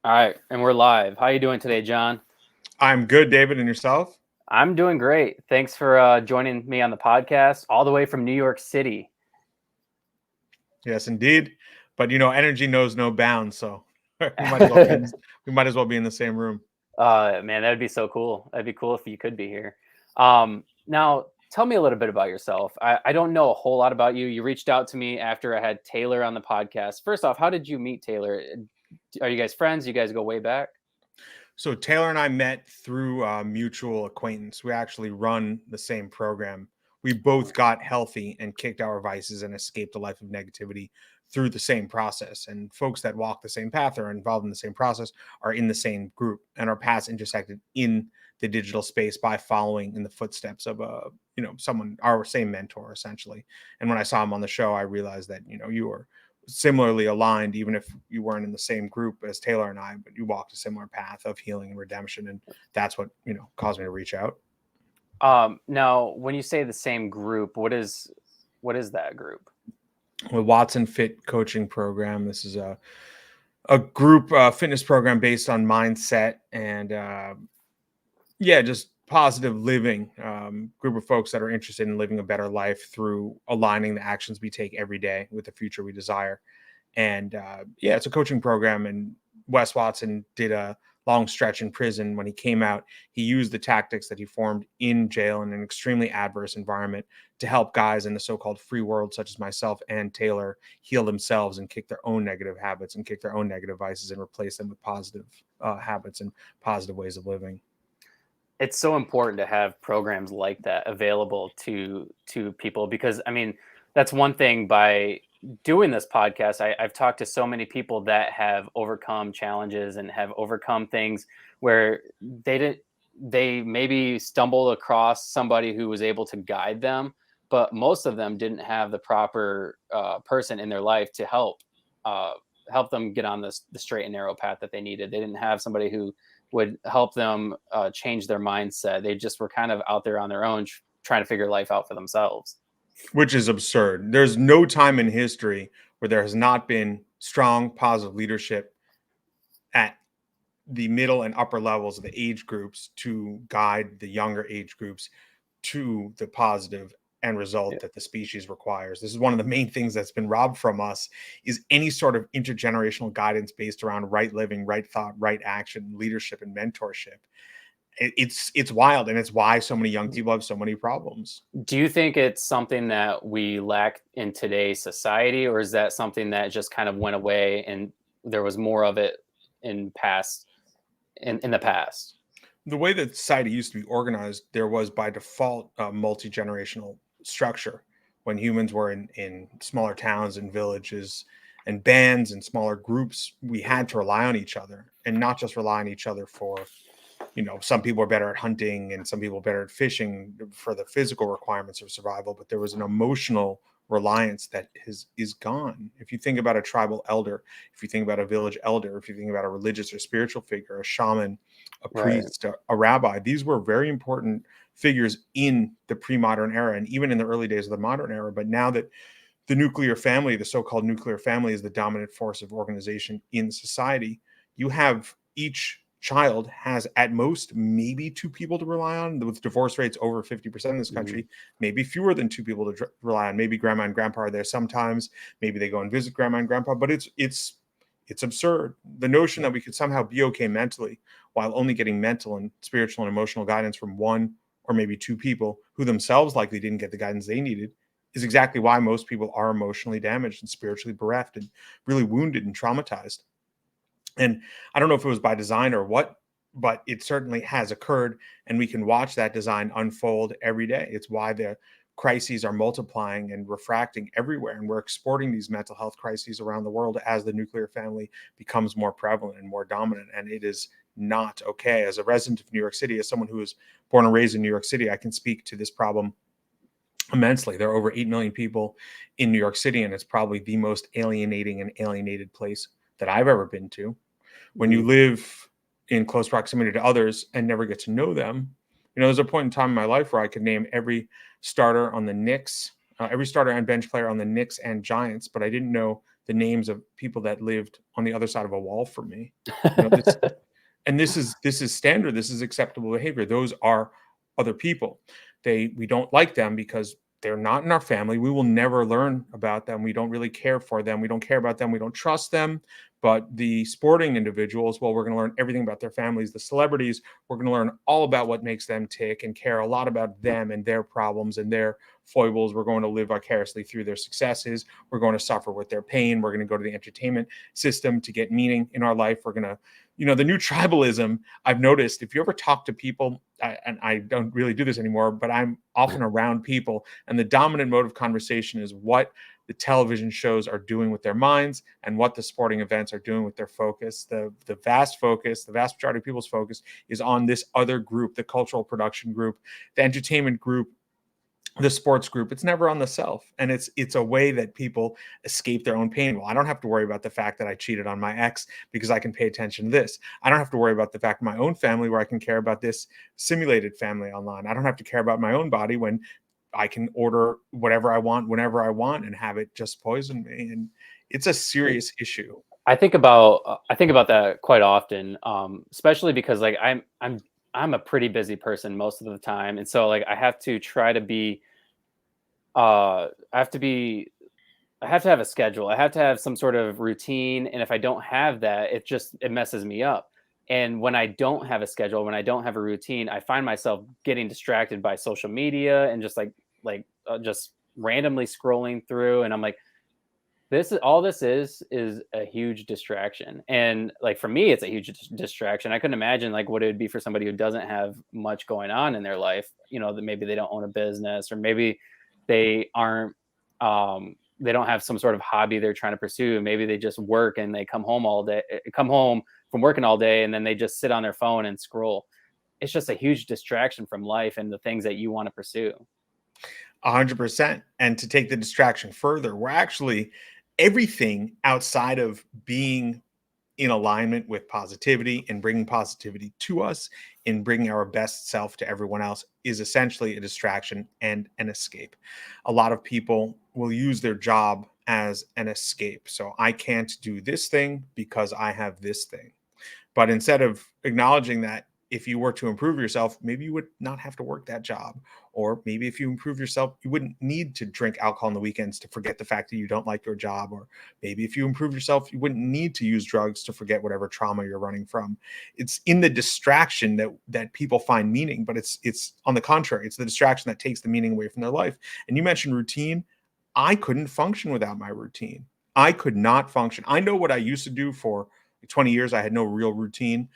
All right, and we're live. How you doing today, John? I'm good, David, and yourself? I'm doing great. Thanks for joining me on the podcast, all the way from New York City. Yes, indeed. But energy knows no bounds, so we might as well be in the same room. Man, that'd be so cool. That'd be cool if you could be here. Now, tell me a little bit about yourself. I don't know a whole lot about you. You reached out to me after I had Taylor on the podcast. First off, how did you meet Taylor? Are you guys friends? You guys go way back? So Taylor and I met through a mutual acquaintance. We actually run the same program. We both got healthy and kicked our vices and escaped a life of negativity through the same process. And folks that walk the same path or are involved in the same process are in the same group, and our paths intersected in the digital space by following in the footsteps of someone, our same mentor, essentially. And when I saw him on the show, I realized that you were similarly aligned, even if you weren't in the same group as Taylor and I, but you walked a similar path of healing and redemption. And that's what, caused me to reach out. Now, when you say the same group, what is that group? The Watson Fit coaching program. This is a group fitness program based on mindset and just positive living. Group of folks that are interested in living a better life through aligning the actions we take every day with the future we desire. And it's a coaching program. And Wes Watson did a long stretch in prison. When he came out, he used the tactics that he formed in jail in an extremely adverse environment to help guys in the so-called free world, such as myself and Taylor, heal themselves and kick their own negative habits and kick their own negative vices and replace them with positive habits and positive ways of living. It's so important to have programs like that available to people, because I mean, that's one thing. By doing this podcast, I've talked to so many people that have overcome challenges and have overcome things where they maybe stumbled across somebody who was able to guide them, but most of them didn't have the proper person in their life to help them get on the straight and narrow path that they needed. They didn't have somebody who would help them change their mindset. They just were kind of out there on their own, trying to figure life out for themselves. Which is absurd. There's no time in history where there has not been strong, positive leadership at the middle and upper levels of the age groups to guide the younger age groups to the positive end result that the species requires. This is one of the main things that's been robbed from us, is any sort of intergenerational guidance based around right living, right thought, right action, leadership, and mentorship. It's wild, and it's why so many young people have so many problems. Do you think it's something that we lack in today's society, or is that something that just kind of went away and there was more of it in the past? The way that society used to be organized, there was by default a multi-generational structure. When humans were in smaller towns and villages and bands and smaller groups, we had to rely on each other, and not just rely on each other for, some people are better at hunting and some people are better at fishing for the physical requirements of survival, but there was an emotional reliance that is gone. If you think about a tribal elder, if you think about a village elder, if you think about a religious or spiritual figure, a shaman, a priest, a rabbi, these were very important figures in the pre-modern era and even in the early days of the modern era. But now that the nuclear family, the so-called nuclear family, is the dominant force of organization in society, you have each child has at most maybe two people to rely on. With divorce rates over 50% in this country, maybe fewer than two people to rely on. Maybe grandma and grandpa are there sometimes. Maybe they go and visit grandma and grandpa, but it's absurd. The notion that we could somehow be okay mentally while only getting mental and spiritual and emotional guidance from one or maybe two people who themselves likely didn't get the guidance they needed is exactly why most people are emotionally damaged and spiritually bereft and really wounded and traumatized. And I don't know if it was by design or what, but it certainly has occurred, and we can watch that design unfold every day. It's why the crises are multiplying and refracting everywhere, and we're exporting these mental health crises around the world as the nuclear family becomes more prevalent and more dominant, and it is not okay. As a resident of New York City, as someone who was born and raised in New York City, I can speak to this problem immensely. There are over 8 million people in New York City, and it's probably the most alienating and alienated place that I've ever been to. When you live in close proximity to others and never get to know them, there's a point in time in my life where I could name every starter on the Knicks, every starter and bench player on the Knicks and Giants, but I didn't know the names of people that lived on the other side of a wall from me. You know, this is standard. This is acceptable behavior. Those are other people. We don't like them because they're not in our family. We will never learn about them. We don't really care for them. We don't care about them. We don't trust them. But the sporting individuals, well, we're going to learn everything about their families. The celebrities, we're going to learn all about what makes them tick and care a lot about them and their problems and their foibles. We're going to live vicariously through their successes. We're going to suffer with their pain. We're going to go to the entertainment system to get meaning in our life. We're going to, the new tribalism, I've noticed, if you ever talk to people, and I don't really do this anymore, but I'm often around people, and the dominant mode of conversation is what the television shows are doing with their minds and what the sporting events are doing with their focus. The vast majority of people's focus is on this other group, the cultural production group, the entertainment group, the sports group. It's never on the self. And it's a way that people escape their own pain. Well, I don't have to worry about the fact that I cheated on my ex because I can pay attention to this. I don't have to worry about the fact of my own family where I can care about this simulated family online. I don't have to care about my own body when I can order whatever I want, whenever I want, and have it just poison me. And it's a serious issue. I think about that quite often, especially because like I'm a pretty busy person most of the time, and so like I have to try to be I have to have a schedule. I have to have some sort of routine. And if I don't have that, it messes me up. And when I don't have a schedule, when I don't have a routine, I find myself getting distracted by social media and just randomly scrolling through. And I'm like, this is a huge distraction. And like, for me, it's a huge distraction. I couldn't imagine like what it would be for somebody who doesn't have much going on in their life, that maybe they don't own a business, or maybe they aren't, they don't have some sort of hobby they're trying to pursue. Maybe they just work and they come home from working all day, and then they just sit on their phone and scroll. It's just a huge distraction from life and the things that you want to pursue. 100%. And to take the distraction further, we're actually everything outside of being in alignment with positivity and bringing positivity to us and bringing our best self to everyone else is essentially a distraction and an escape. A lot of people will use their job as an escape. So I can't do this thing because I have this thing. But instead of acknowledging that, if you were to improve yourself, maybe you would not have to work that job. Or maybe if you improve yourself, you wouldn't need to drink alcohol on the weekends to forget the fact that you don't like your job. Or maybe if you improve yourself, you wouldn't need to use drugs to forget whatever trauma you're running from. It's in the distraction that people find meaning, but it's on the contrary. It's the distraction that takes the meaning away from their life. And you mentioned routine. I couldn't function without my routine. I could not function. I know what I used to do for 20 years. I had no real routine.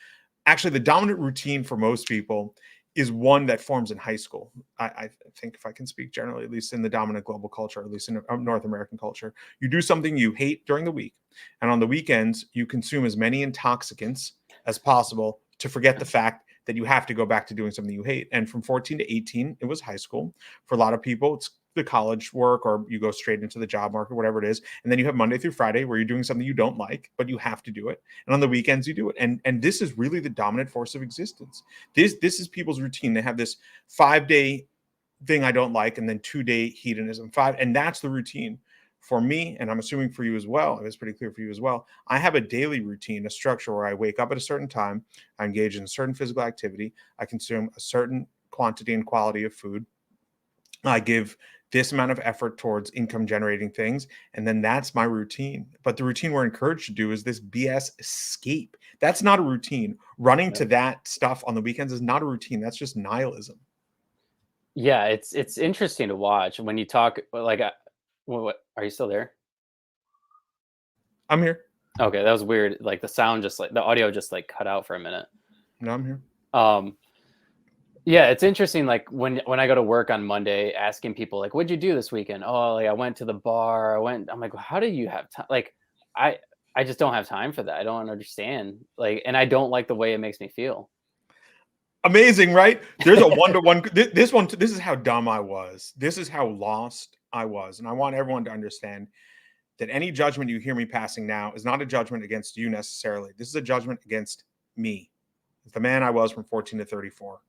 Actually, the dominant routine for most people is one that forms in high school. I think, if I can speak generally, at least in the dominant global culture, at least in North American culture, you do something you hate during the week. And on the weekends, you consume as many intoxicants as possible to forget the fact that you have to go back to doing something you hate. And from 14 to 18, it was high school. For a lot of people, it's the college work, or you go straight into the job market, whatever it is. And then you have Monday through Friday where you're doing something you don't like, but you have to do it. And on the weekends you do it. And this is really the dominant force of existence. This is people's routine. They have this 5-day thing I don't like, and then 2-day hedonism. And that's the routine for me. And I'm assuming for you as well. It was pretty clear for you as well. I have a daily routine, a structure where I wake up at a certain time, I engage in a certain physical activity, I consume a certain quantity and quality of food, I give this amount of effort towards income generating things. And then that's my routine. But the routine we're encouraged to do is this BS escape. That's not a routine. Running to that stuff on the weekends is not a routine. That's just nihilism. Yeah, it's interesting to watch when you talk like, what, are you still there? I'm here. Okay, that was weird. Like the sound the audio just like cut out for a minute. No, I'm here. Yeah, it's interesting. Like when I go to work on Monday, asking people like, "What'd you do this weekend?" Oh, like I went to the bar. I'm like, how do you have time? Like, I just don't have time for that. I don't understand. Like, and I don't like the way it makes me feel. Amazing, right? There's a one-to-one. This is how dumb I was. This is how lost I was. And I want everyone to understand that any judgment you hear me passing now is not a judgment against you necessarily. This is a judgment against me, the man I was from 14 to 34.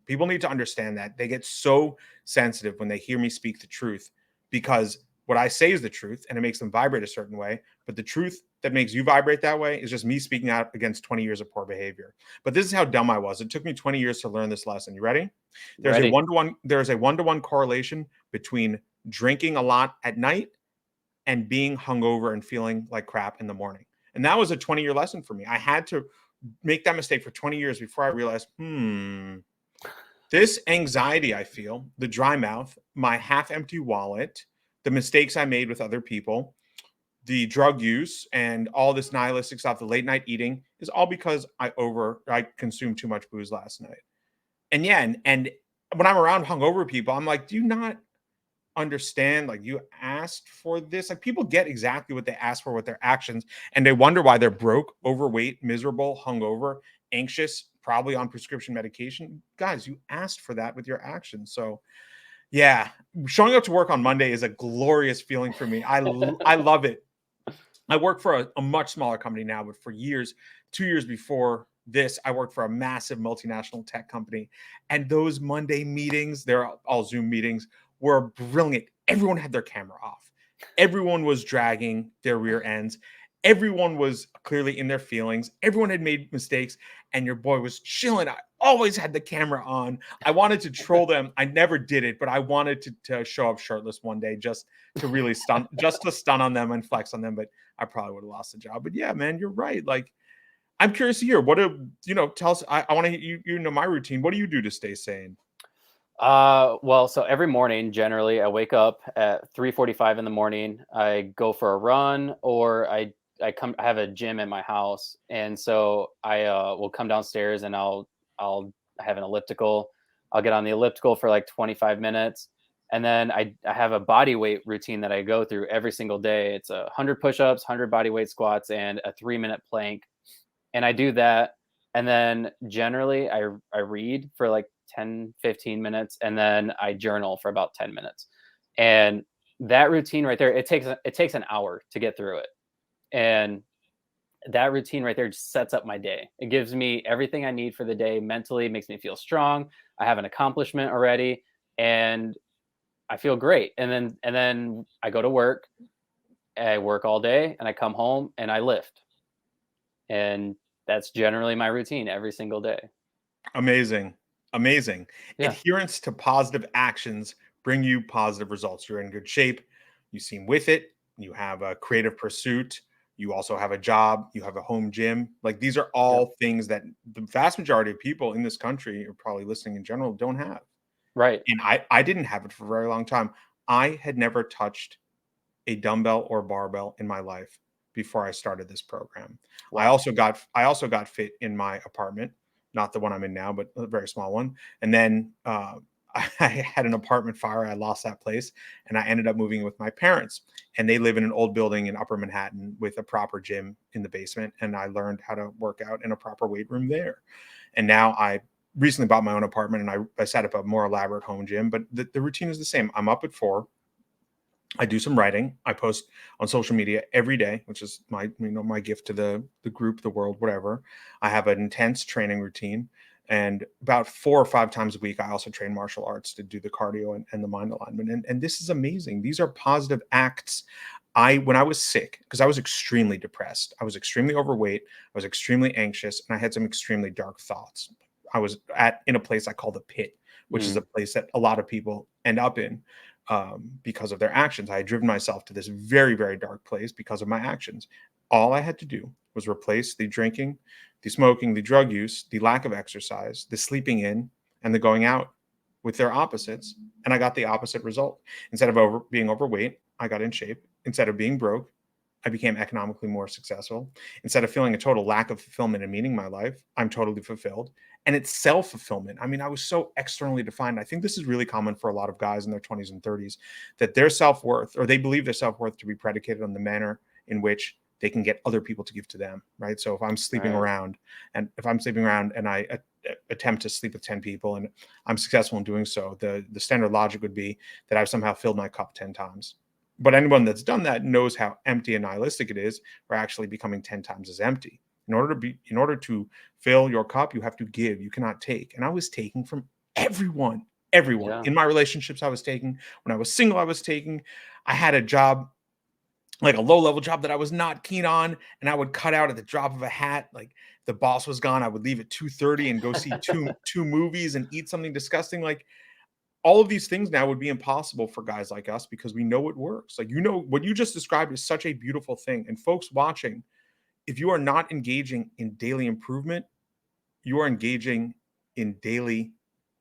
People need to understand that. They get so sensitive when they hear me speak the truth because what I say is the truth, and it makes them vibrate a certain way. But the truth that makes you vibrate that way is just me speaking out against 20 years of poor behavior. But this is how dumb I was. It took me 20 years to learn this lesson. You ready? There's a Ready? one-to-one correlation between drinking a lot at night and being hungover and feeling like crap in the morning. And that was a 20-year lesson for me. I had to make that mistake for 20 years before I realized, this anxiety I feel, the dry mouth, my half empty wallet, the mistakes I made with other people, the drug use, and all this nihilistic stuff, the late night eating, is all because I consumed too much booze last night. And yeah, and when I'm around hungover people, I'm like, do you not understand? Like, you asked for this? Like, people get exactly what they ask for with their actions, and they wonder why they're broke, overweight, miserable, hungover, anxious, probably on prescription medication. Guys, you asked for that with your actions. So yeah, showing up to work on Monday is a glorious feeling for me. I love it. I work for a much smaller company now, but for years, 2 years before this, I worked for a massive multinational tech company. And those Monday meetings, they're all Zoom meetings, were brilliant. Everyone had their camera off. Everyone was dragging their rear ends. Everyone was clearly in their feelings. Everyone had made mistakes, and your boy was chilling. I always had the camera on. I wanted to troll them. I never did it, but I wanted to show up shirtless one day just to really stun on them and flex on them. But I probably would have lost the job. But yeah, man, you're right. Like, I'm curious to hear tell us. I want to you know my routine. What do you do to stay sane? Well, so every morning, generally, I wake up at 3:45 in the morning. I go for a run, or I have a gym in my house, and so I will come downstairs and I'll have an elliptical. I'll get on the elliptical for like 25 minutes, and then I have a body weight routine that I go through every single day. It's 100 push-ups, 100 body weight squats, and a 3-minute plank, and I do that. And then generally I read for like 10, 15 minutes, and then I journal for about 10 minutes. And that routine right there, it takes an hour to get through it. And that routine right there just sets up my day. It gives me everything I need for the day mentally, makes me feel strong. I have an accomplishment already, and I feel great. And then I go to work, I work all day, and I come home and I lift. And that's generally my routine every single day. Amazing. Amazing. Yeah. Adherence to positive actions bring you positive results. You're in good shape. You seem with it. You have a creative pursuit. You also have a job. You have a home gym. Like, these are Yep. all things that the vast majority of people in this country, or probably listening in general, don't have. Right. And I didn't have it for a very long time. I had never touched a dumbbell or barbell in my life before I started this program. Wow. I also got fit in my apartment, not the one I'm in now, but a very small one. And then I had an apartment fire. I lost that place, and I ended up moving with my parents. And they live in an old building in Upper Manhattan with a proper gym in the basement. And I learned how to work out in a proper weight room there. And now I recently bought my own apartment, and I set up a more elaborate home gym. But the routine is the same. I'm up at 4. I do some writing. I post on social media every day, which is my gift to the group, the world, whatever. I have an intense training routine, and about 4 or 5 times a week, I also train martial arts to do the cardio and the mind alignment. And this is amazing. These are positive acts. When I was sick, because I was extremely depressed, I was extremely overweight, I was extremely anxious, and I had some extremely dark thoughts. I was in a place I call the pit, which is Mm. a place that a lot of people end up in because of their actions. I had driven myself to this very, very dark place because of my actions. All I had to do was replace the drinking, the smoking, the drug use, the lack of exercise, the sleeping in, and the going out with their opposites. And I got the opposite result. Instead of being overweight, I got in shape. Instead of being broke, I became economically more successful. Instead of feeling a total lack of fulfillment and meaning in my life, I'm totally fulfilled. And it's self-fulfillment. I mean, I was so externally defined. I think this is really common for a lot of guys in their 20s and 30s, that their self-worth, or they believe their self-worth, to be predicated on the manner in which they can get other people to give to them, right? So if I'm sleeping Right. around, and I attempt to sleep with 10 people and I'm successful in doing so, the standard logic would be that I've somehow filled my cup 10 times. But anyone that's done that knows how empty and nihilistic it is. We're actually becoming 10 times as empty. In order to fill your cup, you have to give. You cannot take. And I was taking from everyone. Everyone. Yeah. In my relationships I was taking, when I was single, I was taking. I had a job, like a low-level job that I was not keen on, and I would cut out at the drop of a hat. Like, the boss was gone, I would leave at 2:30 and go see two movies and eat something disgusting. Like, all of these things now would be impossible for guys like us because we know it works. Like, what you just described is such a beautiful thing. And folks watching, if you are not engaging in daily improvement, you are engaging in daily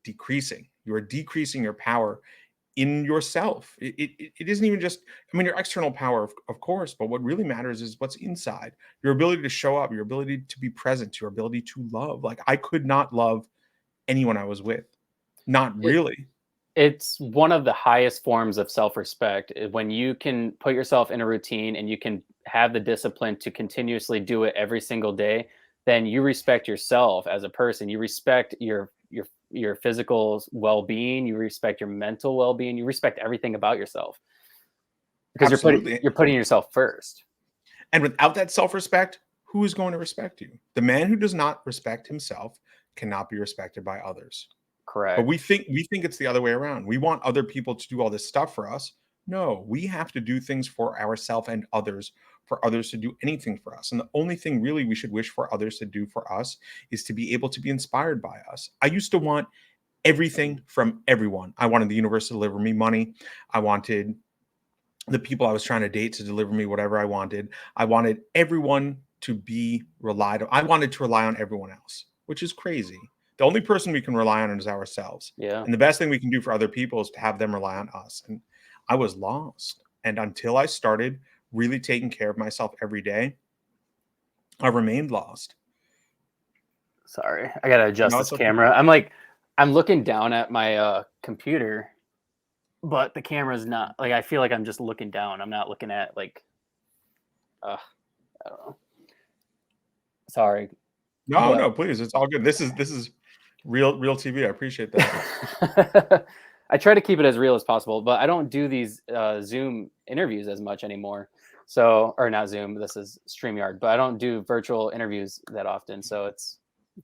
decreasing. You are decreasing your power in yourself. It isn't even just, I mean, your external power, of course, but what really matters is what's inside. Your ability to show up, your ability to be present, your ability to love. Like, I could not love anyone I was with. Not It, really. it's one of the highest forms of self-respect when you can put yourself in a routine and you can have the discipline to continuously do it every single day. Then you respect yourself as a person. You respect your physical well-being. You respect your mental well-being. You respect everything about yourself because Absolutely. you're putting yourself first. And without that self-respect, who is going to respect you? The man who does not respect himself cannot be respected by others. But Correct. we think it's the other way around. We want other people to do all this stuff for us. No, we have to do things for ourselves and others, for others to do anything for us. And the only thing really we should wish for others to do for us is to be able to be inspired by us. I used to want everything from everyone. I wanted the universe to deliver me money. I wanted the people I was trying to date to deliver me whatever I wanted. I wanted everyone to be relied on. I wanted to rely on everyone else, which is crazy. The only person we can rely on is ourselves. Yeah. And the best thing we can do for other people is to have them rely on us. And I was lost. And until I started really taking care of myself every day, I remained lost. Sorry, I gotta adjust No, this it's okay. camera. I'm looking down at my computer, but the camera's not like I feel like I'm just looking down. I'm not looking at like I don't know. Sorry. No, But no, please. It's all good. This is real TV. I appreciate that. I try to keep it as real as possible, but I don't do these Zoom interviews as much anymore. So, or not Zoom, this is StreamYard, but I don't do virtual interviews that often. So it's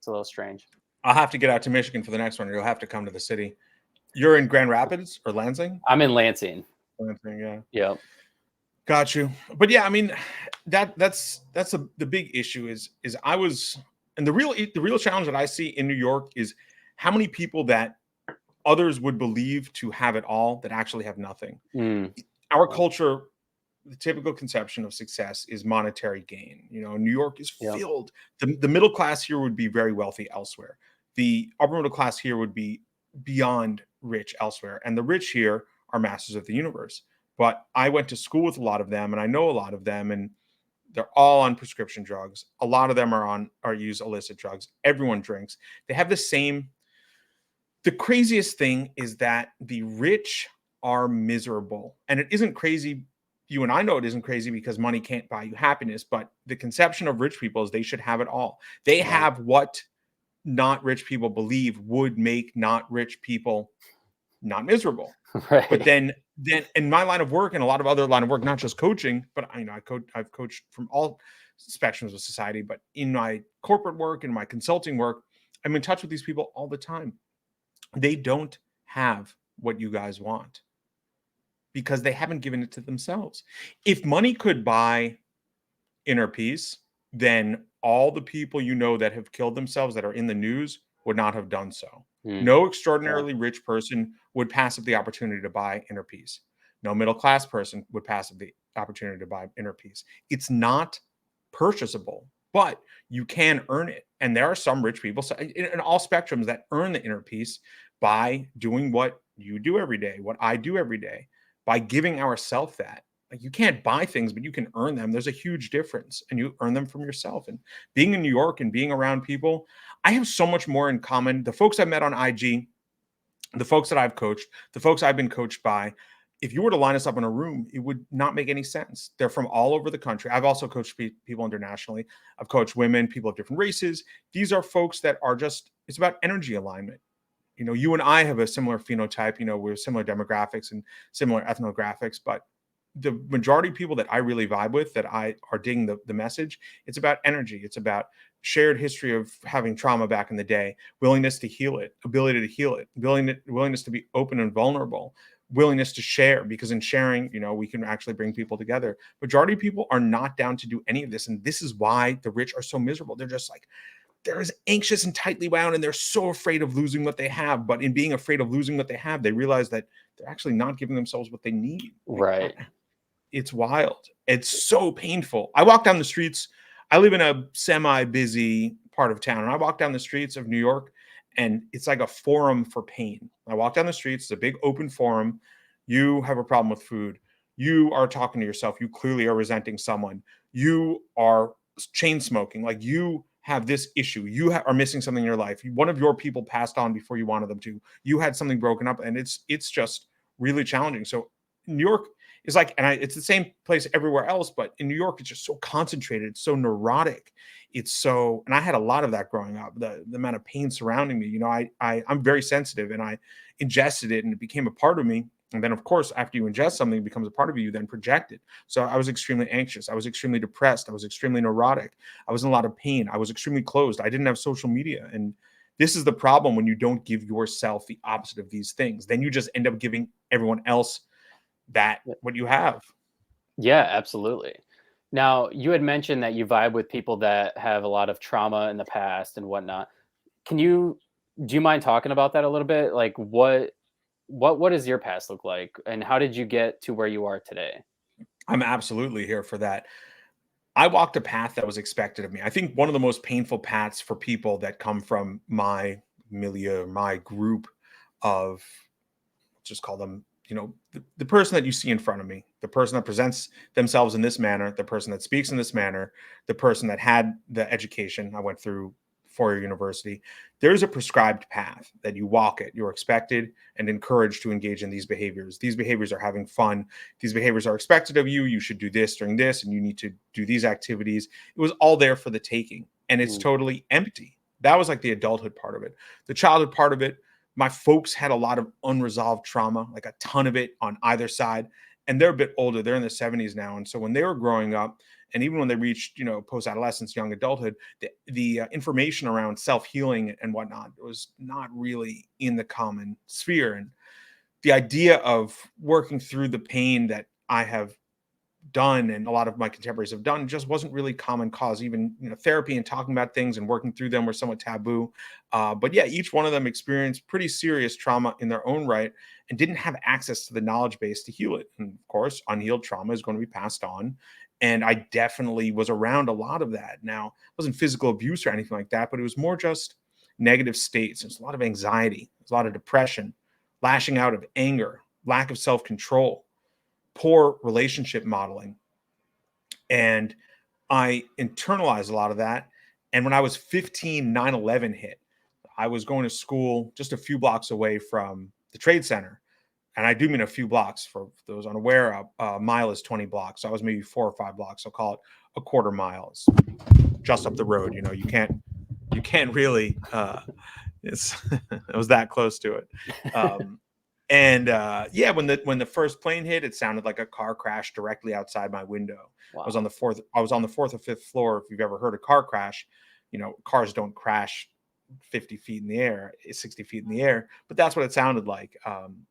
a little strange. I'll have to get out to Michigan for the next one. You'll have to come to the city. You're in Grand Rapids or Lansing? I'm in Lansing. Lansing, yeah. Yep. Got you. But yeah, I mean, the big issue is I was, and the real challenge that I see in New York is how many people that others would believe to have it all that actually have nothing. Mm, Our culture, the typical conception of success is monetary gain. New York is yep. filled. The middle class here would be very wealthy elsewhere. The upper middle class here would be beyond rich elsewhere. And the rich here are masters of the universe. But I went to school with a lot of them, and I know a lot of them, and they're all on prescription drugs. A lot of them are use illicit drugs. Everyone drinks. They have the same. The craziest thing is that the rich are miserable, and it isn't crazy. You and I know it isn't crazy because money can't buy you happiness. But the conception of rich people is they should have it all. They Yeah. have what not rich people believe would make not rich people not miserable. Right. But then in my line of work and a lot of other line of work, not just coaching, but I've coached from all spectrums of society, but in my corporate work and my consulting work, I'm in touch with these people all the time. They don't have what you guys want because they haven't given it to themselves. If money could buy inner peace, then all the people that have killed themselves that are in the news would not have done so. Mm, No yeah. extraordinarily rich person would pass up the opportunity to buy inner peace. No middle class person would pass up the opportunity to buy inner peace. It's not purchasable, but you can earn it. And there are some rich people in all spectrums that earn the inner peace by doing what you do every day, what I do every day, by giving ourselves that. Like, you can't buy things, but you can earn them. There's a huge difference, and you earn them from yourself. And being in New York and being around people, I have so much more in common. The folks I met on IG, the folks that I've coached, the folks I've been coached by, if you were to line us up in a room, it would not make any sense. They're from all over the country. I've also coached people internationally. I've coached women, people of different races. These are folks that are just, it's about energy alignment. You and I have a similar phenotype, we're similar demographics and similar ethnographics, but the majority of people that I really vibe with, that I are digging the message, it's about energy. It's about shared history of having trauma back in the day, willingness to heal it, ability to heal it, willingness to be open and vulnerable, willingness to share, because in sharing, we can actually bring people together. Majority of people are not down to do any of this. And this is why the rich are so miserable. They're just like, they're as anxious and tightly wound, and they're so afraid of losing what they have. But in being afraid of losing what they have, they realize that they're actually not giving themselves what they need. Like, Right. it's wild. It's so painful. I walk down the streets. I live in a semi-busy part of town, and I walk down the streets of New York, and it's like a forum for pain. I walk down the streets, it's a big open forum. You have a problem with food. You are talking to yourself. You clearly are resenting someone. You are chain smoking. Like, you have this issue. You are missing something in your life. One of your people passed on before you wanted them to. You had something broken up, and it's just really challenging. So New York is like, and it's the same place everywhere else, but in New York, it's just so concentrated. It's so neurotic. It's so, and I had a lot of that growing up, the amount of pain surrounding me. I'm very sensitive, and I ingested it, and it became a part of me. And then, of course, after you ingest something, it becomes a part of you then project it. So I was extremely anxious. I was extremely depressed. I was extremely neurotic. I was in a lot of pain. I was extremely closed. I didn't have social media. And this is the problem when you don't give yourself the opposite of these things. Then you just end up giving everyone else that what you have. Yeah, absolutely. Now, you had mentioned that you vibe with people that have a lot of trauma in the past and whatnot. Can you do you mind talking about that a little bit? Like what does your past look like and how did you get to where you are today? I'm absolutely here for that. I walked a path that was expected of me. I think one of the most painful paths for people that come from my milieu, my group of, just call them, the person that you see in front of me, the person that presents themselves in this manner, the person that speaks in this manner, the person that had the education. I went through four-year university. There's a prescribed path that you walk it. You're expected and encouraged to engage in these behaviors. These behaviors are having fun. These behaviors are expected of you. You should do this during this, and you need to do these activities. It was all there for the taking, and it's Mm. totally empty. That was like the adulthood part of it. The childhood part of it, my folks had a lot of unresolved trauma, like a ton of it on either side. And they're a bit older. They're in their 70s now. And so when they were growing up, and even when they reached, post-adolescence, young adulthood, the information around self-healing and whatnot was not really in the common sphere. And the idea of working through the pain that I have done and a lot of my contemporaries have done just wasn't really common cause. Even therapy and talking about things and working through them were somewhat taboo. But yeah, each one of them experienced pretty serious trauma in their own right and didn't have access to the knowledge base to heal it. And of course, unhealed trauma is going to be passed on. And I definitely was around a lot of that. Now, it wasn't physical abuse or anything like that, but it was more just negative states. There's a lot of anxiety, there's a lot of depression, lashing out of anger, lack of self-control, poor relationship modeling. And I internalized a lot of that. And when I was 15, 9/11 hit. I was going to school just a few blocks away from the Trade Center. And I do mean a few blocks. For those unaware, a mile is 20 blocks. So I was maybe 4 or 5 blocks. I'll call it a quarter mile. It's just up the road. You can't really, it's, it was that close to it. And yeah, when the first plane hit, it sounded like a car crash directly outside my window. Wow. I was on the fourth or fifth floor. If you've ever heard a car crash, cars don't crash 50 feet in the air, 60 feet in the air, but that's what it sounded like.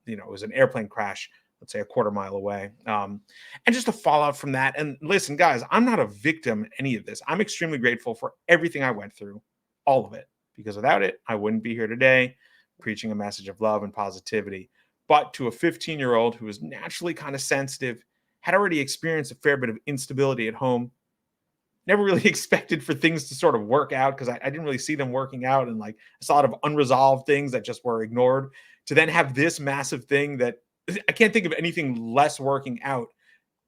It was an airplane crash, let's say a quarter mile away. And just the fallout from that. And listen, guys, I'm not a victim in any of this. I'm extremely grateful for everything I went through, all of it, because without it, I wouldn't be here today preaching a message of love and positivity. But to a 15-year-old who was naturally kind of sensitive, had already experienced a fair bit of instability at home, never really expected for things to sort of work out because I didn't really see them working out. And like I saw a lot of unresolved things that just were ignored, to then have this massive thing that I can't think of anything less working out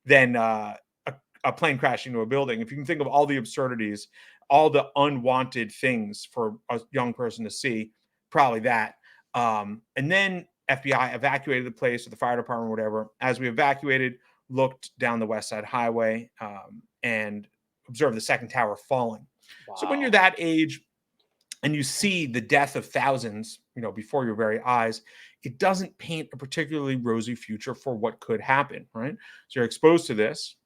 than a plane crashing into a building. If you can think of all the absurdities, all the unwanted things for a young person to see, probably that. And then FBI evacuated the place, or the fire department, whatever. As we evacuated, looked down the West Side Highway and observed the second tower falling. So when you're Wow. that age, and you see the death of thousands, before your very eyes, it doesn't paint a particularly rosy future for what could happen, right? So you're exposed to this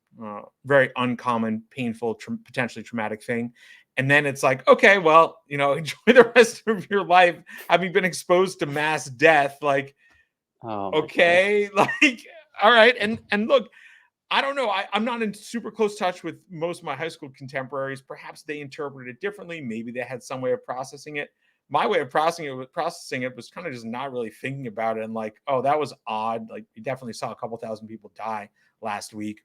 very uncommon, painful, potentially traumatic thing. And then it's like, okay, well, enjoy the rest of your life having been exposed to mass death. Like, Oh my goodness. okay, like, all right. And look, I don't know. I'm not in super close touch with most of my high school contemporaries. Perhaps they interpreted it differently. Maybe they had some way of processing it. My way of processing it was kind of just not really thinking about it and like, oh, that was odd. Like, you definitely saw a couple thousand people die last week.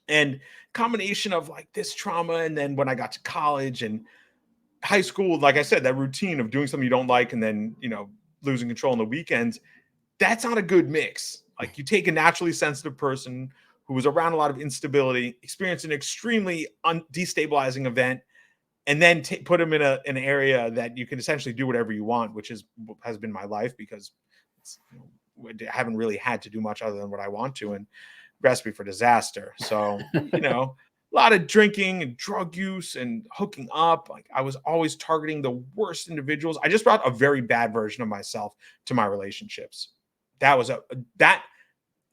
And combination of like this trauma, and then when I got to college and high school, like I said, that routine of doing something you don't like and then, losing control on the weekends, that's not a good mix. Like, you take a naturally sensitive person who was around a lot of instability, experienced an extremely destabilizing event, and then put them in an area that you can essentially do whatever you want, which has been my life, because I haven't really had to do much other than what I want to, and recipe for disaster. So, a lot of drinking and drug use and hooking up. Like, I was always targeting the worst individuals. I just brought a very bad version of myself to my relationships. That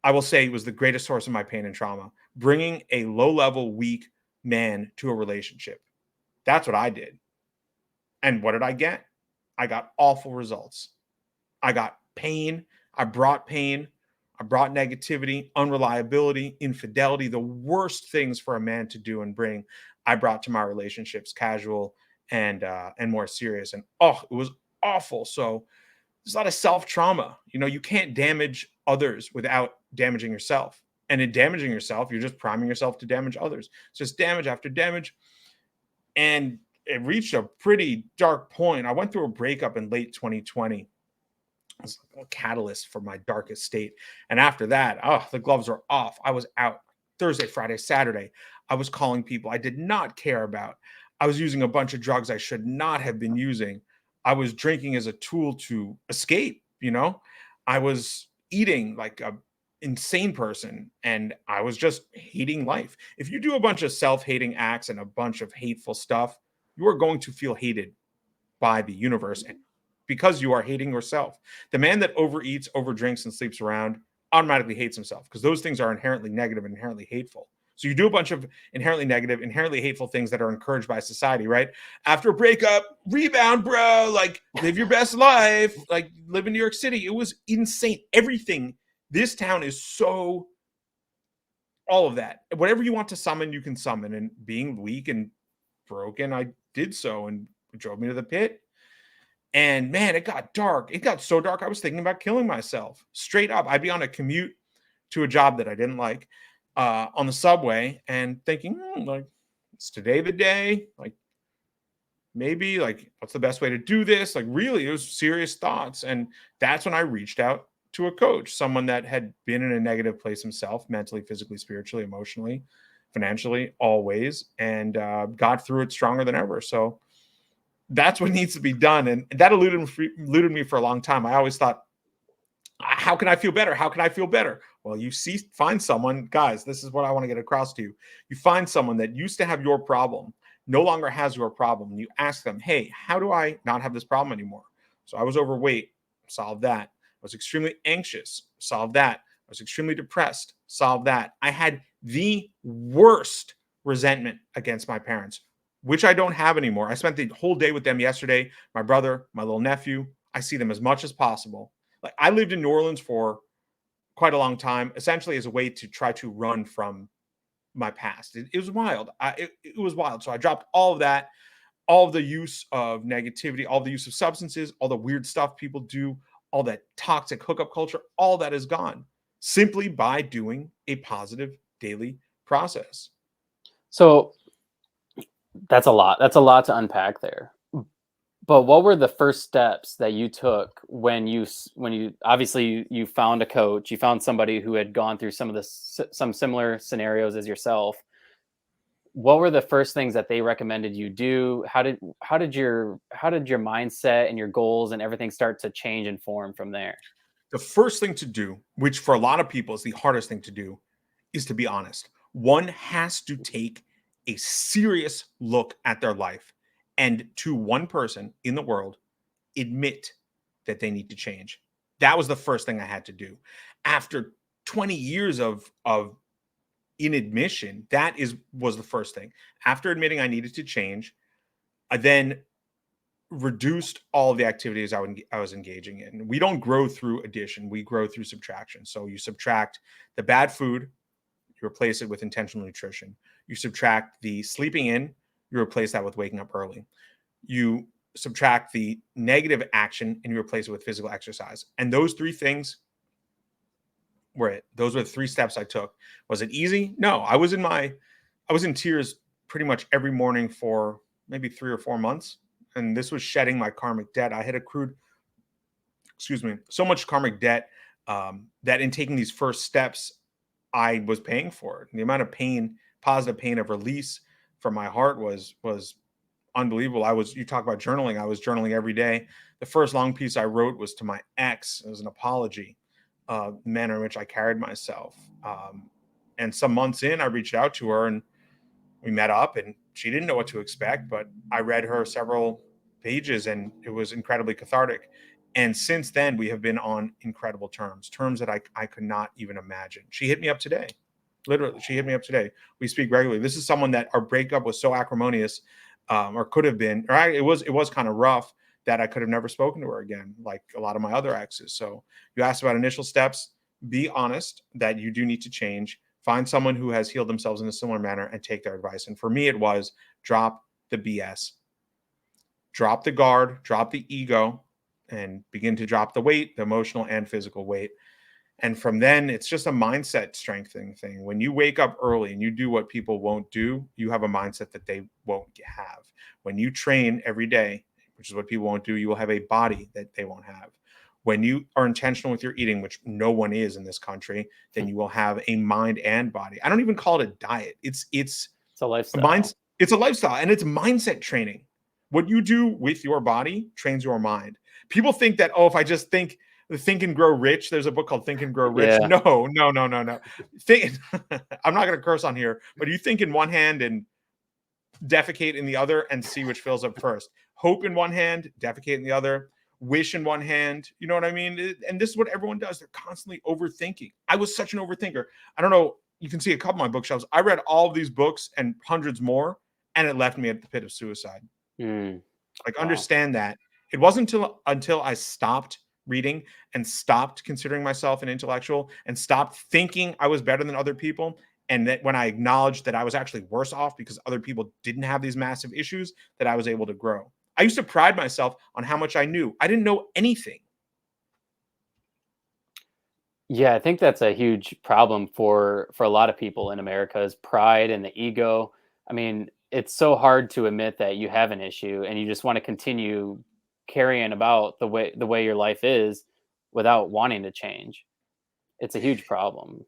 I will say was the greatest source of my pain and trauma, bringing a low-level, weak man to a relationship. That's what I did. And what did I get? I got awful results. I got pain. I brought pain. I brought negativity, unreliability, infidelity, the worst things for a man to do and bring. I brought to my relationships, casual and more serious. And it was awful. So there's a lot of self-trauma. You can't damage others without damaging yourself. And in damaging yourself, you're just priming yourself to damage others. It's just damage after damage. And it reached a pretty dark point. I went through a breakup in late 2020. It was a catalyst for my darkest state. And after that, the gloves were off. I was out Thursday, Friday, Saturday. I was calling people I did not care about. I was using a bunch of drugs I should not have been using. I was drinking as a tool to escape. I was eating like a insane person, and I was just hating life. If you do a bunch of self-hating acts and a bunch of hateful stuff, you are going to feel hated by the universe, and because you are hating yourself. The man that overeats, overdrinks, and sleeps around automatically hates himself, because those things are inherently negative and inherently hateful. So you do a bunch of inherently negative, inherently hateful things that are encouraged by society, right? After a breakup, rebound, bro. Like, live your best life. Like, live in New York City. It was insane. Everything. This town is so, all of that. Whatever you want to summon, you can summon. And being weak and broken, I did so, and it drove me to the pit. And man, it got dark. It got so dark, I was thinking about killing myself. Straight up. I'd be on a commute to a job that I didn't like, on the subway, and thinking, like, is today the day? Like, maybe, like, what's the best way to do this? Like, really, it was serious thoughts. And that's when I reached out to a coach, someone that had been in a negative place himself, mentally, physically, spiritually, emotionally, financially, always, and got through it stronger than ever. So that's what needs to be done. And that eluded me for a long time. I always thought, how can I feel better? How can I feel better? Well, find someone, guys, this is what I want to get across to you. You find someone that used to have your problem, no longer has your problem, and you ask them, hey, how do I not have this problem anymore? So I was overweight, solve that. I was extremely anxious, solve that. I was extremely depressed, solve that. I had the worst resentment against my parents, which I don't have anymore. I spent the whole day with them yesterday. My brother, my little nephew, I see them as much as possible. Like, I lived in New Orleans for quite a long time, essentially as a way to try to run from my past. It was wild. It was wild. So I dropped all of that, all of the use of negativity, all the use of substances, all the weird stuff people do, all that toxic hookup culture, all that is gone simply by doing a positive daily process. So that's a lot. That's a lot to unpack there. But what were the first steps that you took when you obviously you found a coach, you found somebody who had gone through some similar scenarios as yourself? What were the first things that they recommended you do? How did your mindset and your goals and everything start to change and form from there? The first thing to do, which for a lot of people is the hardest thing to do, is to be honest. One has to take a serious look at their life and to one person in the world admit that they need to change. That was the first thing I had to do. After 20 years of inadmission, was the first thing. After admitting I needed to change, I then reduced all of the activities I was engaging in. We don't grow through addition, we grow through subtraction. So you subtract the bad food, you replace it with intentional nutrition. You subtract the sleeping in, you replace that with waking up early. You subtract the negative action and you replace it with physical exercise. And those three things were it. Those were the three steps I took. Was it easy? No. I was in tears pretty much every morning for maybe 3 or 4 months. And this was shedding my karmic debt. I had accrued, so much karmic debt that in taking these first steps, I was paying for it. And the amount of pain, positive pain of release from my heart was unbelievable. You talk about journaling. I was journaling every day. The first long piece I wrote was to my ex. It was an apology, the manner in which I carried myself. And some months in, I reached out to her and we met up, and she didn't know what to expect, but I read her several pages and it was incredibly cathartic. And since then, we have been on incredible terms that I could not even imagine. She hit me up today. Literally, she hit me up today. We speak regularly. This is someone that our breakup was so acrimonious, or could have been, or it was kind of rough, that I could have never spoken to her again, like a lot of my other exes. So you asked about initial steps. Be honest that you do need to change. Find someone who has healed themselves in a similar manner and take their advice. And for me, it was drop the BS. Drop the guard, drop the ego, and begin to drop the weight, the emotional and physical weight. And from then, it's just a mindset strengthening thing. When you wake up early and you do what people won't do, you have a mindset that they won't have. When you train every day, which is what people won't do, you will have a body that they won't have. When you are intentional with your eating, which no one is in this country, then you will have a mind and body. I don't even call it a diet. It's a lifestyle. It's a lifestyle, and it's mindset training. What you do with your body trains your mind. People think that, if I just think and Grow Rich, there's a book called Think and Grow Rich. Yeah. No. I'm not going to curse on here, but you think in one hand and defecate in the other and see which fills up first. Hope in one hand, defecate in the other. Wish in one hand. You know what I mean? And this is what everyone does. They're constantly overthinking. I was such an overthinker. I don't know. You can see a couple of my bookshelves. I read all of these books and hundreds more, and it left me at the pit of suicide. Understand that. It wasn't until I stopped reading and stopped considering myself an intellectual and stopped thinking I was better than other people, and that when I acknowledged that I was actually worse off because other people didn't have these massive issues, that I was able to grow. I used to pride myself on how much I knew. I didn't know anything. Yeah, I think that's a huge problem for a lot of people in America, is pride and the ego. I mean, it's so hard to admit that you have an issue and you just want to continue carrying about the way your life is without wanting to change. It's a huge problem.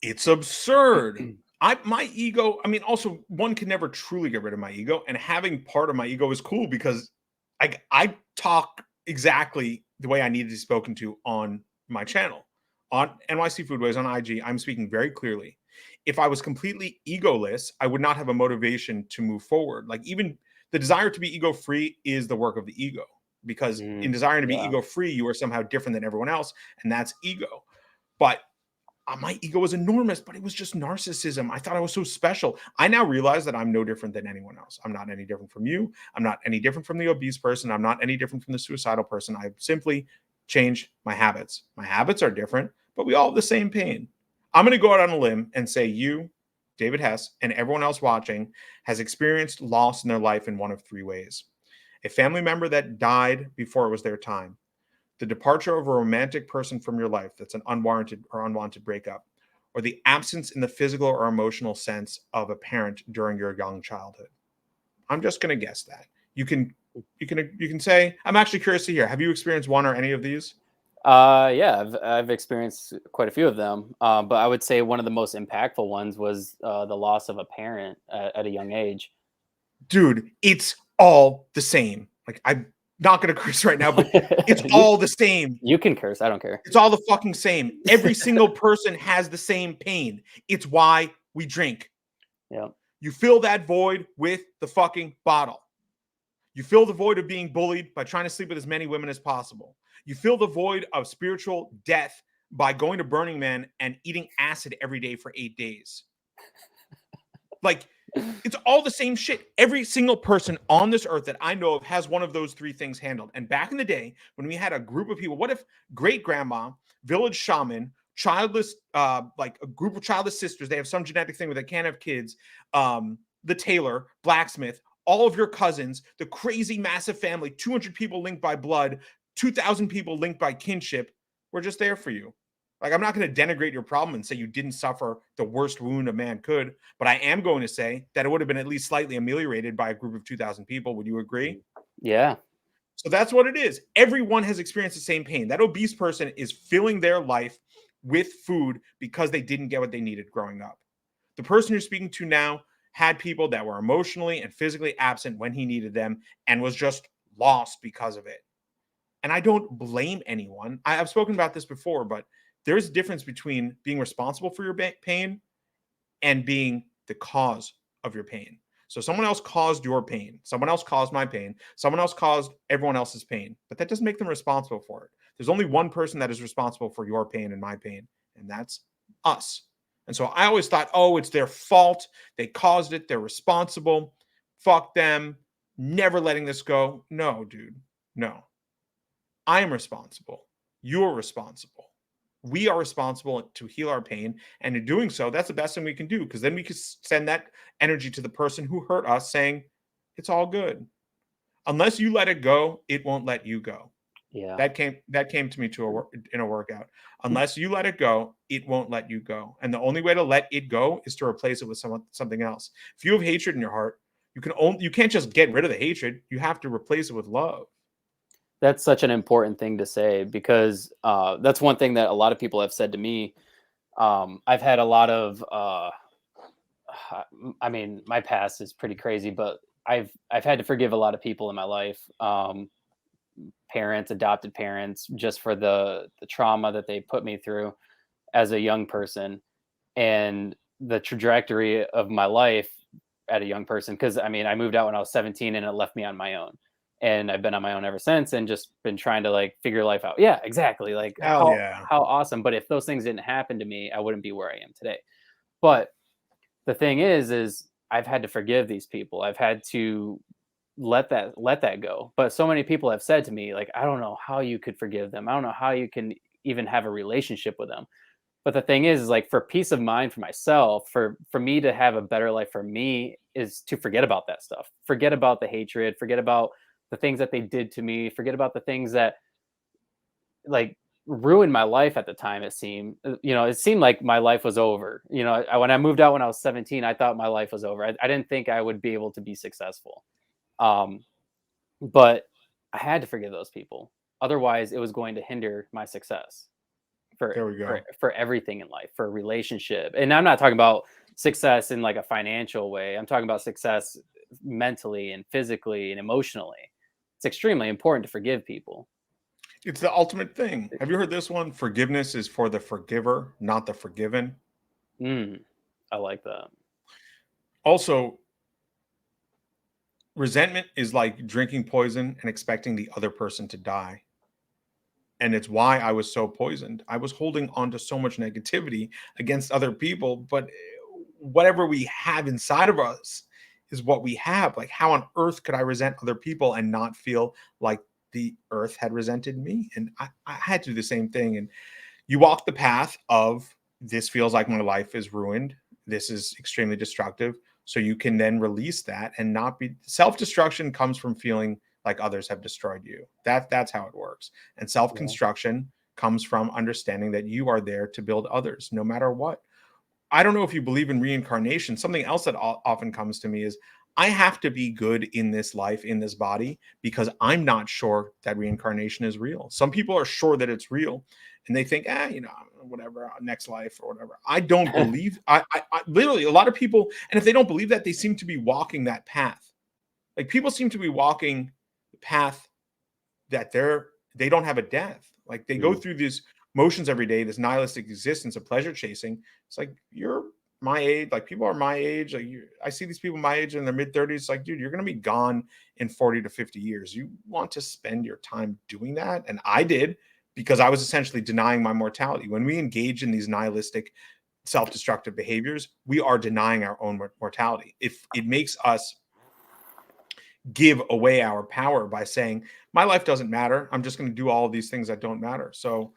It's absurd. My ego, I mean, also one can never truly get rid of my ego, and having part of my ego is cool because I talk exactly the way I need to be spoken to on my channel. On NYC Food Ways on IG, I'm speaking very clearly. If I was completely egoless, I would not have a motivation to move forward. Like, even the desire to be ego-free is the work of the ego, because in desiring to be ego-free, you are somehow different than everyone else, and that's ego. But my ego was enormous, but it was just narcissism. I thought I was so special. I now realize that I'm no different than anyone else. I'm not any different from you. I'm not any different from the obese person. I'm not any different from the suicidal person. I simply changed my habits. My habits are different, but we all have the same pain. I'm going to go out on a limb and say you, David Hess, and everyone else watching has experienced loss in their life in one of three ways. A family member that died before it was their time. The departure of a romantic person from your life that's an unwarranted or unwanted breakup, or the absence in the physical or emotional sense of a parent during your young childhood. I'm just going to guess that. You can say, I'm actually curious to hear, have you experienced one or any of these? Yeah, I've experienced quite a few of them. But I would say one of the most impactful ones was the loss of a parent at a young age. Dude, it's all the same. Like, I'm not going to curse right now, but it's all the same. You can curse. I don't care. It's all the fucking same. Every single person has the same pain. It's why we drink. Yeah. You fill that void with the fucking bottle. You fill the void of being bullied by trying to sleep with as many women as possible. You fill the void of spiritual death by going to Burning Man and eating acid every day for 8 days. Like, it's all the same shit. Every single person on this earth that I know of has one of those three things handled. And back in the day, when we had a group of people, what if great grandma, village shaman, childless, like a group of childless sisters, they have some genetic thing where they can't have kids, the tailor, blacksmith, all of your cousins, the crazy massive family, 200 people linked by blood, 2,000 people linked by kinship, we're just there for you. Like, I'm not going to denigrate your problem and say you didn't suffer the worst wound a man could, but I am going to say that it would have been at least slightly ameliorated by a group of 2,000 people. Would you agree? Yeah. So that's what it is. Everyone has experienced the same pain. That obese person is filling their life with food because they didn't get what they needed growing up. The person you're speaking to now had people that were emotionally and physically absent when he needed them and was just lost because of it. And I don't blame anyone. I've spoken about this before, but there's a difference between being responsible for your pain and being the cause of your pain. So someone else caused your pain. Someone else caused my pain. Someone else caused everyone else's pain. But that doesn't make them responsible for it. There's only one person that is responsible for your pain and my pain, and that's us. And so I always thought, oh, it's their fault. They caused it. They're responsible. Fuck them. Never letting this go. No, dude. No. I am responsible. You're responsible. We are responsible to heal our pain. And in doing so, that's the best thing we can do, because then we can send that energy to the person who hurt us saying, it's all good. Unless you let it go, it won't let you go. Yeah. That came to me in a workout. Unless you let it go, it won't let you go. And the only way to let it go is to replace it with something else. If you have hatred in your heart, you can't just get rid of the hatred. You have to replace it with love. That's such an important thing to say, because that's one thing that a lot of people have said to me. I've had a lot of, I mean, my past is pretty crazy, but I've had to forgive a lot of people in my life, parents, adopted parents, just for the trauma that they put me through as a young person, and the trajectory of my life at a young person. Because I mean, I moved out when I was 17, and it left me on my own. And I've been on my own ever since, and just been trying to like figure life out. Yeah, exactly. Like Hell yeah. how awesome. But if those things didn't happen to me, I wouldn't be where I am today. But the thing is I've had to forgive these people. I've had to let that go. But so many people have said to me, like, I don't know how you could forgive them. I don't know how you can even have a relationship with them. But the thing is like, for peace of mind for myself, for me to have a better life for me, is to forget about that stuff. Forget about the hatred, forget about the things that they did to me, forget about the things that like ruined my life at the time. It seemed, it seemed like my life was over. When I moved out when I was 17, I thought my life was over. I didn't think I would be able to be successful. But I had to forgive those people. Otherwise, it was going to hinder my success for There we go. for everything in life, for a relationship. And I'm not talking about success in like a financial way. I'm talking about success mentally and physically and emotionally. It's extremely important to forgive people. It's the ultimate thing. Have you heard this one? Forgiveness is for the forgiver, not the forgiven. I like that. Also, resentment is like drinking poison and expecting the other person to die. And it's why I was so poisoned. I was holding on to so much negativity against other people, but whatever we have inside of us is what we have. Like, how on earth could I resent other people and not feel like the earth had resented me? And I had to do the same thing. And you walk the path of, this feels like my life is ruined. This is extremely destructive. So you can then release that and not be, self-destruction comes from feeling like others have destroyed you. That's how it works. And self-construction comes from understanding that you are there to build others, no matter what. I don't know if you believe in reincarnation. Something else that often comes to me is, I have to be good in this life, in this body, because I'm not sure that reincarnation is real. Some people are sure that it's real, and they think, whatever, next life or whatever. I don't believe. I literally, a lot of people, and if they don't believe that, they seem to be walking that path. Like, people seem to be walking the path that they don't have a death. Like, they go through these motions every day, this nihilistic existence of pleasure chasing. It's like, you're my age, like people are my age, like I see these people my age in their mid 30s, like, dude, you're going to be gone in 40 to 50 years. You want to spend your time doing that? And I did, because I was essentially denying my mortality. When we engage in these nihilistic, self-destructive behaviors, we are denying our own mortality. If it makes us give away our power by saying, my life doesn't matter, I'm just going to do all of these things that don't matter. So,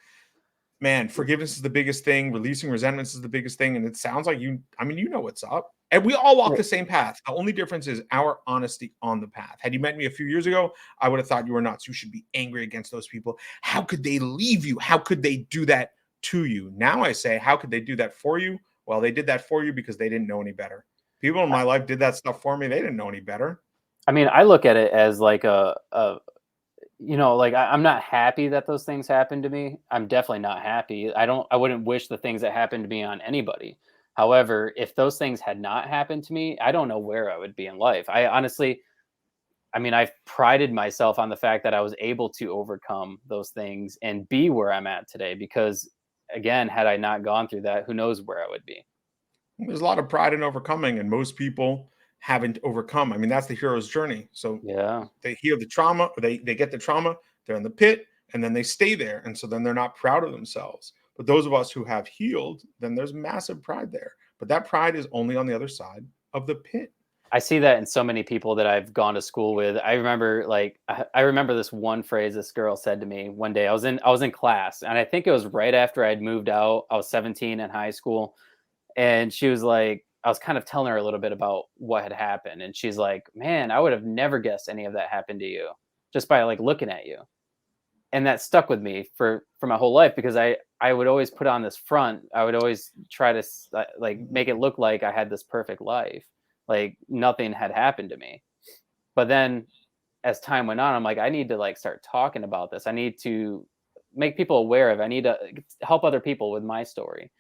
man, forgiveness is the biggest thing. Releasing resentments is the biggest thing. And it sounds like you, I mean, you know what's up. And we all walk the same path. The only difference is our honesty on the path. Had you met me a few years ago, I would have thought you were nuts. You should be angry against those people. How could they leave you? How could they do that to you? Now I say, how could they do that for you? Well, they did that for you because they didn't know any better. People in my life did that stuff for me. They didn't know any better. I mean, I look at it as like like I'm not happy that those things happened to me. I'm definitely not happy. I wouldn't wish the things that happened to me on anybody. However, if those things had not happened to me, I don't know where I would be in life. I honestly, I mean, I've prided myself on the fact that I was able to overcome those things and be where I'm at today, because again, had I not gone through that, who knows where I would be. There's a lot of pride in overcoming, and most people haven't overcome. I mean, that's the hero's journey. So Yeah. they heal the trauma, or they get the trauma, they're in the pit, and then they stay there. And so then they're not proud of themselves. But those of us who have healed, then there's massive pride there. But that pride is only on the other side of the pit. I see that in so many people that I've gone to school with. I remember I remember this one phrase this girl said to me one day. I was in class, and I think it was right after I'd moved out. I was 17 in high school, and she was like, I was kind of telling her a little bit about what had happened, and she's like, "Man, I would have never guessed any of that happened to you just by like looking at you." And that stuck with me for my whole life, because I would always put on this front. I would always try to like make it look like I had this perfect life, like nothing had happened to me. But then as time went on, I'm like, I need to like start talking about this. I need to make people aware of it. I need to help other people with my story.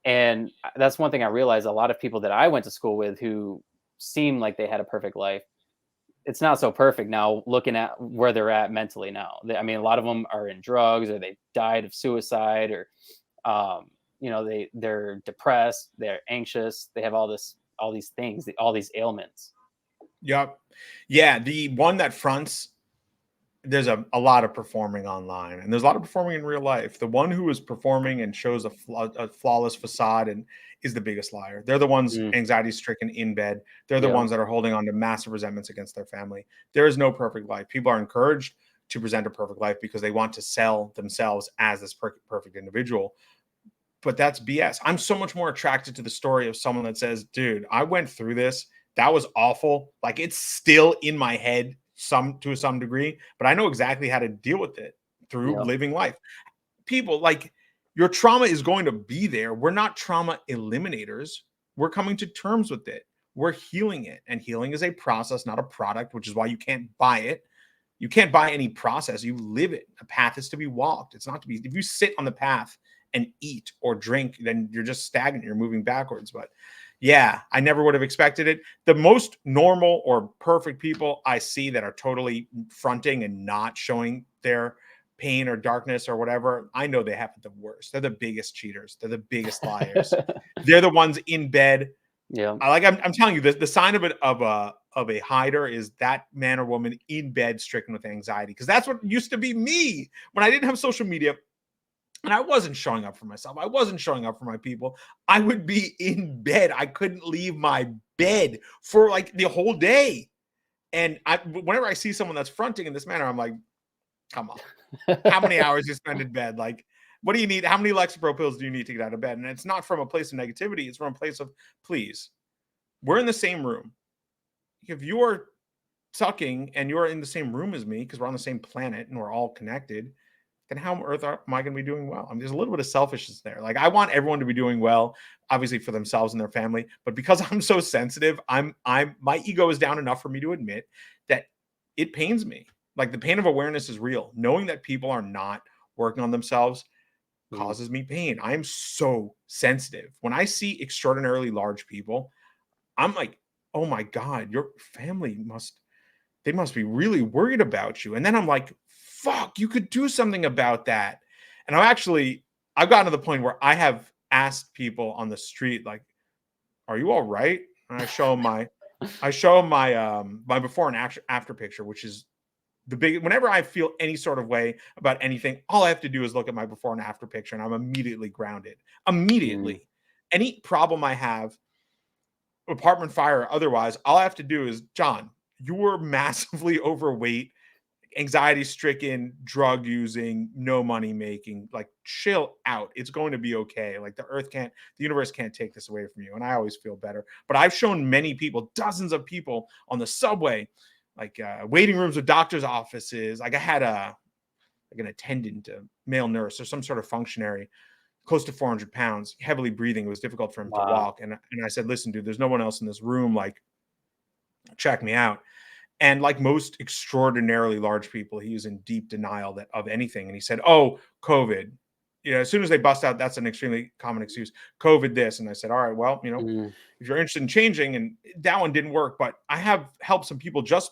And that's one thing I realized: a lot of people that I went to school with who seemed like they had a perfect life, it's not so perfect now, looking at where they're at mentally now. I mean, a lot of them are in drugs, or they died of suicide, or they're depressed, they're anxious, they have all these things, all these ailments. Yep. Yeah. The one that fronts, there's a lot of performing online, and there's a lot of performing in real life. The one who is performing and shows a flawless facade and is the biggest liar. They're the ones Mm, anxiety stricken in bed. They're the yeah. ones that are holding on to massive resentments against their family. There is no perfect life. People are encouraged to present a perfect life because they want to sell themselves as this perfect individual. But that's BS. I'm so much more attracted to the story of someone that says, dude, I went through this. That was awful. Like, it's still in my head to some degree, but I know exactly how to deal with it through Yeah. living life. People, like, your trauma is going to be there. We're not trauma eliminators. We're coming to terms with it. We're healing it. And healing is a process, not a product, which is why you can't buy it. You can't buy any process. You live it. A path is to be walked. It's not to be, if you sit on the path and eat or drink, then you're just stagnant. You're moving backwards. But yeah, I never would have expected it. The most normal or perfect people I see that are totally fronting and not showing their pain or darkness or whatever, I know they have it the worst. They're the biggest cheaters. They're the biggest liars. They're the ones in bed. Yeah. I'm telling you, the sign of a hider is that man or woman in bed stricken with anxiety, because that's what used to be me when I didn't have social media. And I wasn't showing up for myself. I wasn't showing up for my people. I would be in bed. I couldn't leave my bed for like the whole day. And whenever I see someone that's fronting in this manner, I'm like, come on. How many hours you spend in bed? Like, what do you need? How many Lexapro pills do you need to get out of bed? And it's not from a place of negativity. It's from a place of, please, we're in the same room. If you are sucking and you're in the same room as me, because we're on the same planet and we're all connected, then how on earth am I going to be doing well? I mean, there's a little bit of selfishness there. Like, I want everyone to be doing well, obviously for themselves and their family. But because I'm so sensitive, my ego is down enough for me to admit that it pains me. Like, the pain of awareness is real. Knowing that people are not working on themselves Mm. causes me pain. I am so sensitive. When I see extraordinarily large people, I'm like, oh my God, your family they must be really worried about you. And then I'm like, fuck, you could do something about that. And I've gotten to the point where I have asked people on the street, like, are you all right? And I show him my before and after picture, which is the big. Whenever I feel any sort of way about anything, all I have to do is look at my before and after picture, and I'm immediately grounded. Mm. Immediately, any problem I have, apartment fire or otherwise, all I have to do is, John, you were massively overweight, anxiety stricken, drug using, no money making, like chill out. It's going to be okay. Like the universe can't take this away from you. And I always feel better. But I've shown many people, dozens of people on the subway, like waiting rooms of doctors' offices. Like I had like an attendant, a male nurse, or some sort of functionary, close to 400 pounds, heavily breathing. It was difficult for him to Wow. walk. And I said, listen, dude, there's no one else in this room. Like, check me out. And like most extraordinarily large people, he was in deep denial of anything. And he said, "Oh, COVID." As soon as they bust out, that's an extremely common excuse. COVID this. And I said, all right, well, Mm. if you're interested in changing, and that one didn't work, but I have helped some people just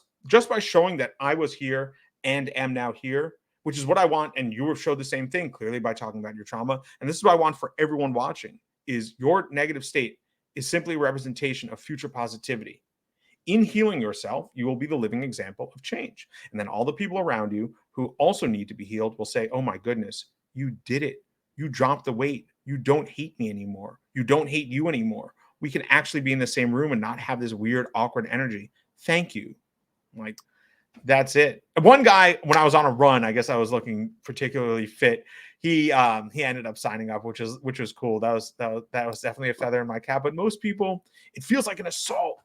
by showing that I was here and am now here, which is what I want. And you have showed the same thing clearly by talking about your trauma. And this is what I want for everyone watching: is your negative state is simply a representation of future positivity. In healing yourself, you will be the living example of change. And then all the people around you who also need to be healed will say, oh my goodness, you did it. You dropped the weight. You don't hate me anymore. You don't hate you anymore. We can actually be in the same room and not have this weird, awkward energy. Thank you. Like, that's it. One guy, when I was on a run, I guess I was looking particularly fit. He ended up signing up, which was cool. That was definitely a feather in my cap. But most people, it feels like an assault.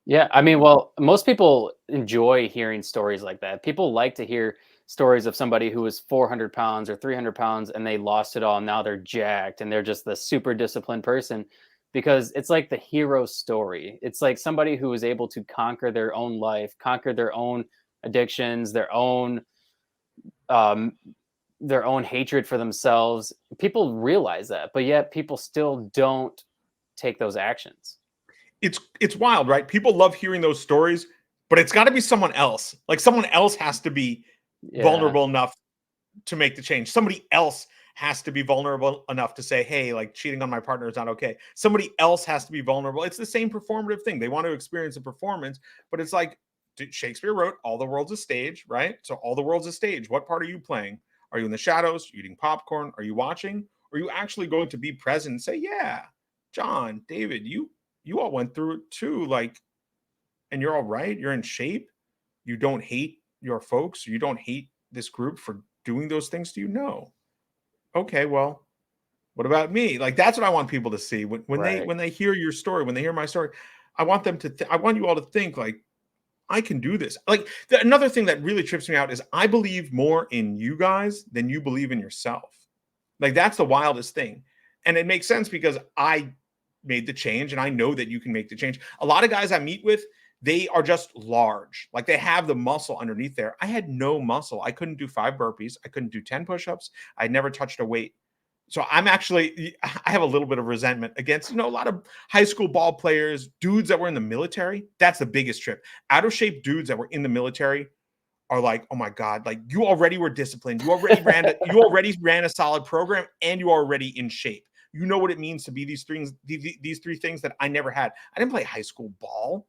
Yeah, I mean, well, most people enjoy hearing stories like that. People like to hear stories of somebody who was 400 pounds or 300 pounds and they lost it all. And now they're jacked and they're just the super disciplined person, because it's like the hero story. It's like somebody who was able to conquer their own life, conquer addictions, um, their own hatred for themselves. People realize that, but yet people still don't take those actions. It's wild, right? People love hearing those stories, but it's got to be someone else. Like someone else has to be Yeah, vulnerable enough to make the change. Somebody else has to be vulnerable enough to say, hey, like cheating on my partner is not okay. Somebody else has to be vulnerable. It's the same performative thing. They want to experience a performance, but it's like Shakespeare wrote, all the world's a stage, right? So all the world's a stage. What part are you playing? Are you in the shadows, eating popcorn? Are you watching? Or are you actually going to be present and say, yeah, John, David, you all went through it too. Like, and you're all right. You're in shape. You don't hate your folks. You don't hate this group for doing those things to you. No. Okay, well, what about me? Like that's what I want people to see right. when they hear your story, when they hear my story. I want them to. I want you all to think like I can do this. Like another thing that really trips me out is I believe more in you guys than you believe in yourself. Like that's the wildest thing. And it makes sense because I made the change and I know that you can make the change. A lot of guys I meet with, they are just large. Like they have the muscle underneath there. I had no muscle. I couldn't do 5 burpees. I couldn't do 10 push-ups. I never touched a weight. So I have a little bit of resentment against, a lot of high school ball players, dudes that were in the military. That's the biggest trip. Out of shape dudes that were in the military are like, oh my God, like you already were disciplined. You already ran a solid program and you are already in shape. You know what it means to be these three things that I never had. I didn't play high school ball.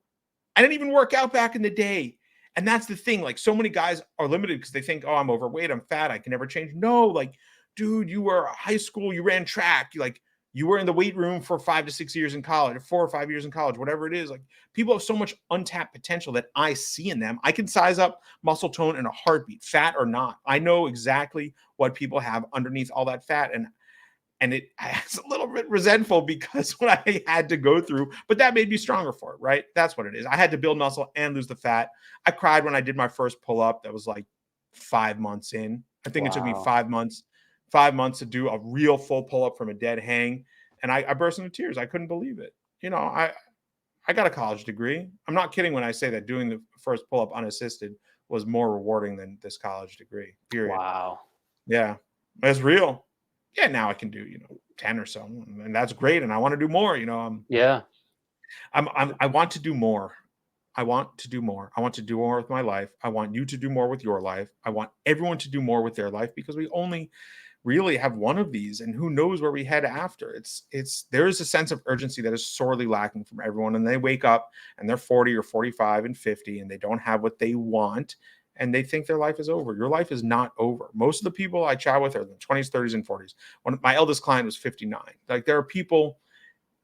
I didn't even work out back in the day. And that's the thing. Like so many guys are limited because they think, oh, I'm overweight, I'm fat, I can never change. No, like, dude, you were high school, you ran track, you were in the weight room for 5 to 6 years in college, or 4 or 5 years in college, whatever it is. Like people have so much untapped potential that I see in them. I can size up muscle tone in a heartbeat, fat or not. I know exactly what people have underneath all that fat. And I was a little bit resentful because what I had to go through, but that made me stronger for it, right? That's what it is. I had to build muscle and lose the fat. I cried when I did my first pull up. That was like 5 months in. I think it took me Wow. 5 months to do a real full pull up from a dead hang. And I burst into tears. I couldn't believe it. I got a college degree. I'm not kidding when I say that doing the first pull up unassisted was more rewarding than this college degree, period. Wow. Yeah, it's real. Yeah, now I can do 10 or so, and that's great. And I want to do more. Yeah. I want to do more. I want to do more. I want to do more with my life. I want you to do more with your life. I want everyone to do more with their life because really have one of these, and who knows where we head after. There is a sense of urgency that is sorely lacking from everyone, and they wake up and they're 40 or 45 and 50 and they don't have what they want, and they think their life is over. Your life is not over. Most of the people I chat with are in the 20s, 30s, and 40s. My eldest client was 59. Like, there are people,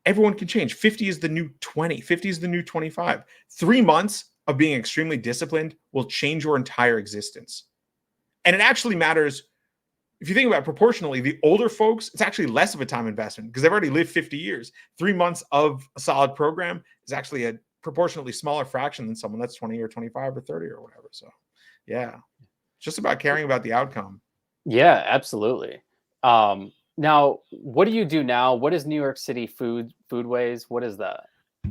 everyone can change. 50 is the new 20. 50 is the new 25. 3 months of being extremely disciplined will change your entire existence. And it actually matters. If you think about it proportionally, the older folks, it's actually less of a time investment because they've already lived 50 years. 3 months of a solid program is actually a proportionately smaller fraction than someone that's 20 or 25 or 30 or whatever. So, yeah, it's just about caring about the outcome. Yeah, absolutely. Now, what do you do now? What is New York City Food Ways? What is that?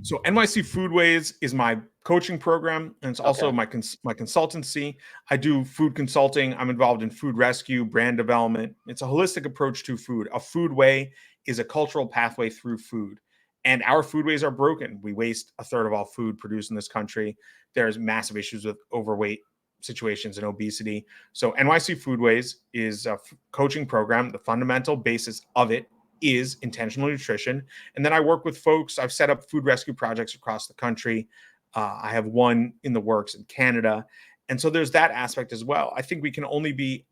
So NYC Food Ways is my coaching program, and it's also Okay. my consultancy. I do food consulting. I'm involved in food rescue, brand development. It's a holistic approach to food. A food way is a cultural pathway through food. And our foodways are broken. We waste a third of all food produced in this country. There's massive issues with overweight situations and obesity. So NYC Foodways is a coaching program. The fundamental basis of it is intentional nutrition. And then I work with folks. I've set up food rescue projects across the country. I have one in the works in Canada. And so there's that aspect as well. I think we can only be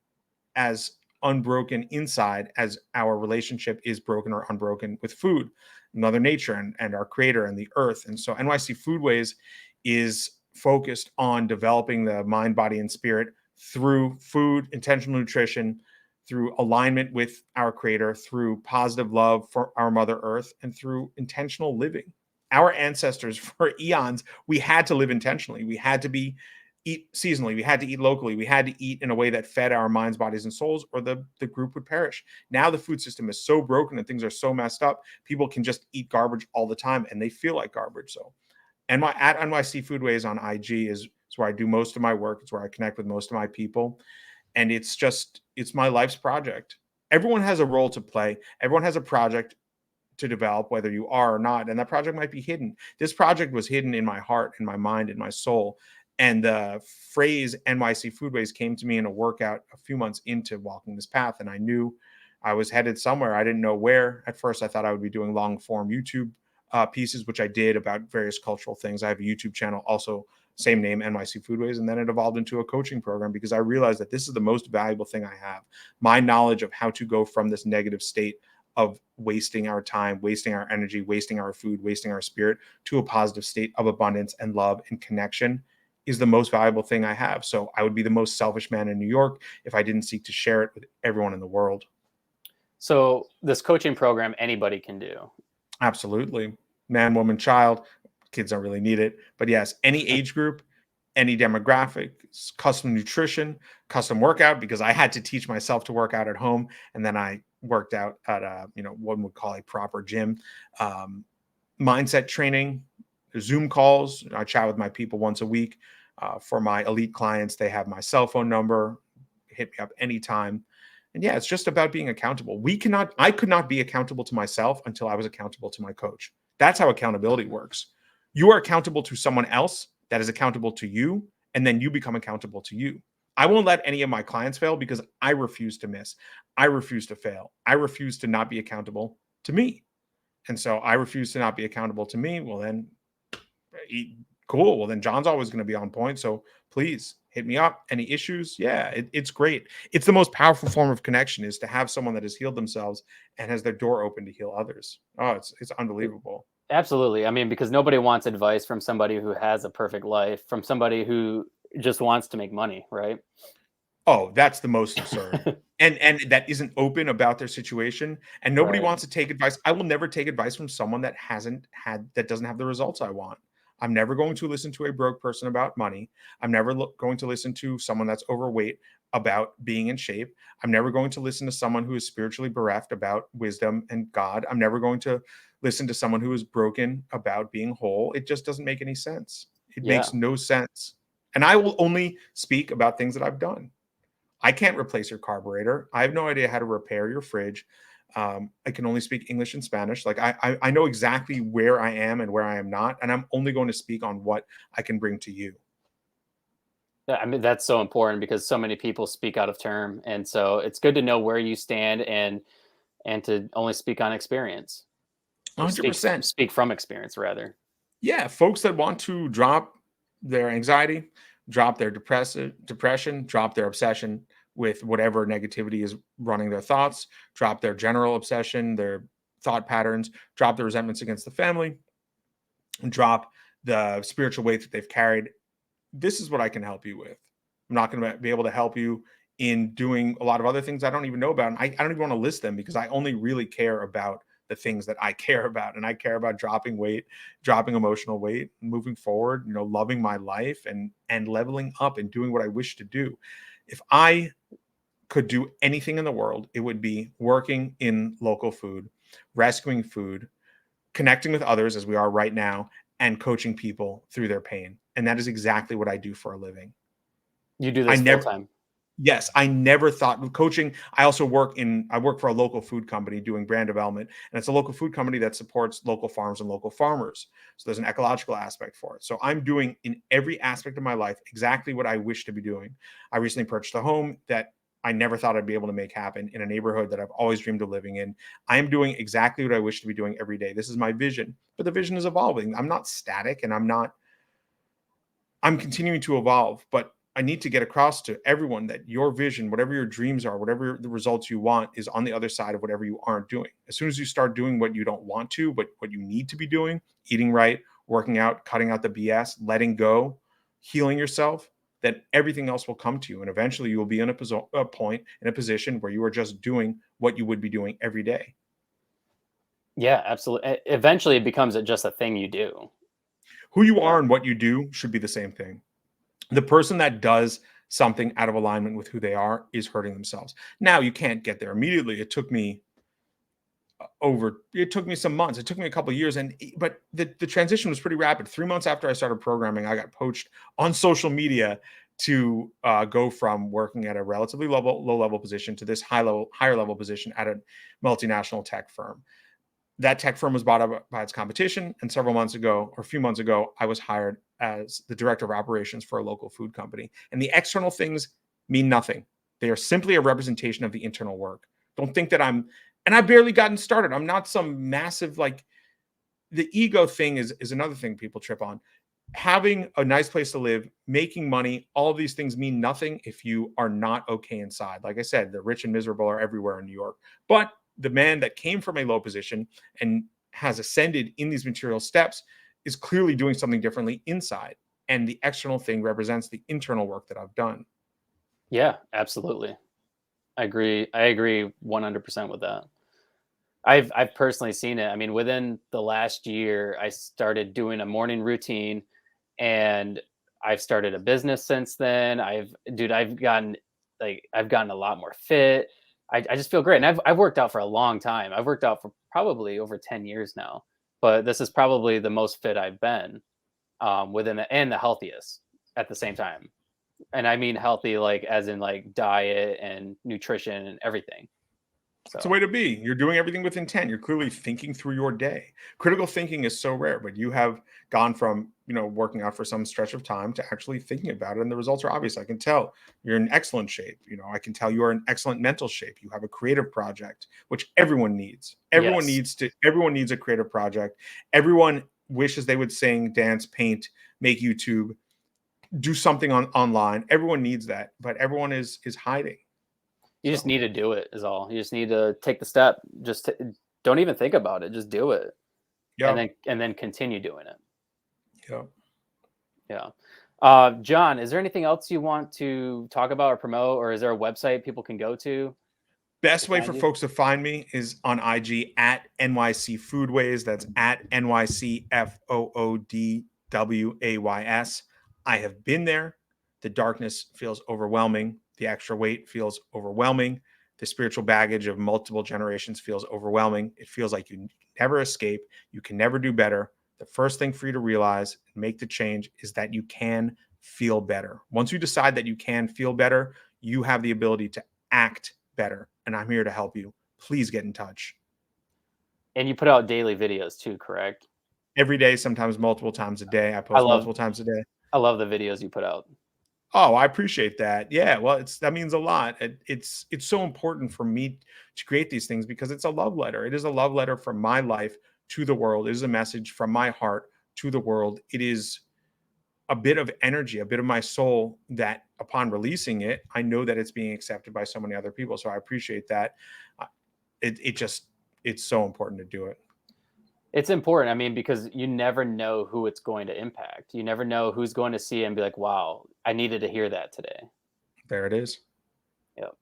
as unbroken inside as our relationship is broken or unbroken with food, Mother Nature, and our creator and the earth. And so NYC Foodways is focused on developing the mind, body, and spirit through food, intentional nutrition, through alignment with our creator, through positive love for our Mother Earth, and through intentional living. Our ancestors, for eons, we had to live intentionally. We had to eat seasonally. We had to eat locally. We had to eat in a way that fed our minds, bodies, and souls, or the group would perish. Now the food system is so broken and things are so messed up. People can just eat garbage all the time and they feel like garbage. So, and at NYC Foodways on IG is where I do most of my work. It's where I connect with most of my people. And it's my life's project. Everyone has a role to play. Everyone has a project to develop, whether you are or not. And that project might be hidden. This project was hidden in my heart, in my mind, in my soul. And the phrase NYC Foodways came to me in a workout a few months into walking this path. And I knew I was headed somewhere. I didn't know where. At first, I thought I would be doing long form YouTube pieces, which I did about various cultural things. I have a YouTube channel, also same name, NYC Foodways. And then it evolved into a coaching program because I realized that this is the most valuable thing I have. My knowledge of how to go from this negative state of wasting our time, wasting our energy, wasting our food, wasting our spirit to a positive state of abundance and love and connection is the most valuable thing I have. So I would be the most selfish man in New York if I didn't seek to share it with everyone in the world. So this coaching program, anybody can do. Absolutely. Man, woman, child. Kids don't really need it. But yes, any age group, any demographic, custom nutrition, custom workout, because I had to teach myself to work out at home. And then I worked out at one would call a proper gym. Mindset training, Zoom calls. I chat with my people once a week. For my elite clients, they have my cell phone number. Hit me up anytime. And yeah, it's just about being accountable. I could not be accountable to myself until I was accountable to my coach. That's how accountability works. You are accountable to someone else that is accountable to you, and then you become accountable to you. I won't let any of my clients fail because I refuse to miss. I refuse to fail. I refuse to not be accountable to me. And so I refuse to not be accountable to me. Well, then, cool. Well, then Jon's always going to be on point. So please hit me up. Any issues? Yeah, it's great. It's the most powerful form of connection is to have someone that has healed themselves and has their door open to heal others. Oh, it's unbelievable. Absolutely. I mean, because nobody wants advice from somebody who has a perfect life, from somebody who just wants to make money, right? Oh, that's the most absurd. And that isn't open about their situation. And nobody Right. wants to take advice. I will never take advice from someone that doesn't have the results I want. I'm never going to listen to a broke person about money. I'm never going to listen to someone that's overweight about being in shape. I'm never going to listen to someone who is spiritually bereft about wisdom and God. I'm never going to listen to someone who is broken about being whole. It just doesn't make any sense. It Yeah. makes no sense. And I will only speak about things that I've done. I can't replace your carburetor. I have no idea how to repair your fridge. I can only speak English and Spanish. Like I know exactly where I am and where I am not, and I'm only going to speak on what I can bring to you. I mean, that's so important because so many people speak out of term, and so it's good to know where you stand and to only speak on experience or speak 100%. speak from experience rather. Yeah, folks that want to drop their anxiety, drop their depression, drop their obsession with whatever negativity is running their thoughts, drop their general obsession, their thought patterns, drop the resentments against the family, and drop the spiritual weight that they've carried. This is what I can help you with. I'm not going to be able to help you in doing a lot of other things I don't even know about. And I don't even want to list them because I only really care about the things that I care about. And I care about dropping weight, dropping emotional weight, moving forward, loving my life and leveling up and doing what I wish to do. If I could do anything in the world, it would be working in local food, rescuing food, connecting with others as we are right now, and coaching people through their pain. And that is exactly what I do for a living. You do I this full never time. Yes, I never thought with coaching. I work for a local food company doing brand development, and it's a local food company that supports local farms and local farmers. So there's an ecological aspect for it. So I'm doing in every aspect of my life exactly what I wish to be doing. I recently purchased a home that I never thought I'd be able to make happen in a neighborhood that I've always dreamed of living in. I am doing exactly what I wish to be doing every day. This is my vision, but the vision is evolving. I'm not static, and I'm continuing to evolve, but I need to get across to everyone that your vision, whatever your dreams are, whatever the results you want, is on the other side of whatever you aren't doing. As soon as you start doing what you don't want to, but what you need to be doing, eating right, working out, cutting out the BS, letting go, healing yourself, then everything else will come to you. And eventually you will be in a point, in a position where you are just doing what you would be doing every day. Yeah, absolutely. Eventually, it becomes just a thing you do. Who you Yeah. are and what you do should be the same thing. The person that does something out of alignment with who they are is hurting themselves. Now, you can't get there immediately. It took me some months. It took me a couple of years, but the transition was pretty rapid. 3 months after I started programming, I got poached on social media to go from working at a relatively low level position to this higher level position at a multinational tech firm. That tech firm was bought up by its competition, and a few months ago, I was hired as the director of operations for a local food company. And the external things mean nothing. They are simply a representation of the internal work. Don't think that and I've barely gotten started. I'm not some massive, like, the ego thing is another thing people trip on. Having a nice place to live, making money, all of these things mean nothing if you are not okay inside. Like I said, the rich and miserable are everywhere in New York. But the man that came from a low position and has ascended in these material steps is clearly doing something differently inside. And the external thing represents the internal work that I've done. Yeah, absolutely. I agree 100% with that. I've personally seen it. I mean, within the last year, I started doing a morning routine, and I've started a business since then. I've gotten a lot more fit. I just feel great, and I've worked out for a long time. I've worked out for probably over 10 years now, but this is probably the most fit I've been, and the healthiest at the same time. And I mean healthy, like as in like diet and nutrition and everything. It's a So way to be. You're doing everything with intent. You're clearly thinking through your day. Critical thinking is so rare, but you have gone from, working out for some stretch of time to actually thinking about it. And the results are obvious. I can tell you're in excellent shape. I can tell you are in excellent mental shape. You have a creative project, which everyone needs. yes, Everyone needs a creative project. Everyone wishes they would sing, dance, paint, make YouTube, do something online. Everyone needs that, but everyone is hiding. you just So need to do it. Is all. You just need to take the step. Don't even think about it. Just do it, yeah. and then continue doing it. Yeah. Yeah. John, is there anything else you want to talk about or promote, or is there a website people can go to Best way for find you? folks to find me is on IG at NYC Food Ways. That's at NYC FOODWAYS. I have been there. The darkness feels overwhelming. The extra weight feels overwhelming. The spiritual baggage of multiple generations feels overwhelming. It feels like you never escape. You can never do better. The first thing for you to realize and make the change is that you can feel better. Once you decide that you can feel better, you have the ability to act better. And I'm here to help you. Please get in touch. And you put out daily videos too, correct? Every day, sometimes multiple times a day. I I post love multiple times a day. I love the videos you put out. Oh, I appreciate that. Yeah, well, that means a lot. It's so important for me to create these things because it's a love letter. It is a love letter from my life to the world. It is a message from my heart to the world. It is a bit of energy, a bit of my soul that upon releasing it, I know that it's being accepted by so many other people. So I appreciate that. Uh, it's so important to do it. It's important. I mean, because you never know who it's going to impact. You never know who's going to see it and be like, "Wow, I needed to hear that today." There it is. Yep.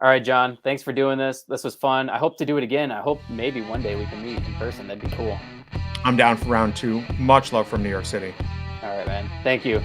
All right, John. Thanks for doing this. This was fun. I hope to do it again. I hope maybe one day we can meet in person. That'd be cool. I'm down for round two. Much love from New York City. All right, man. Thank you.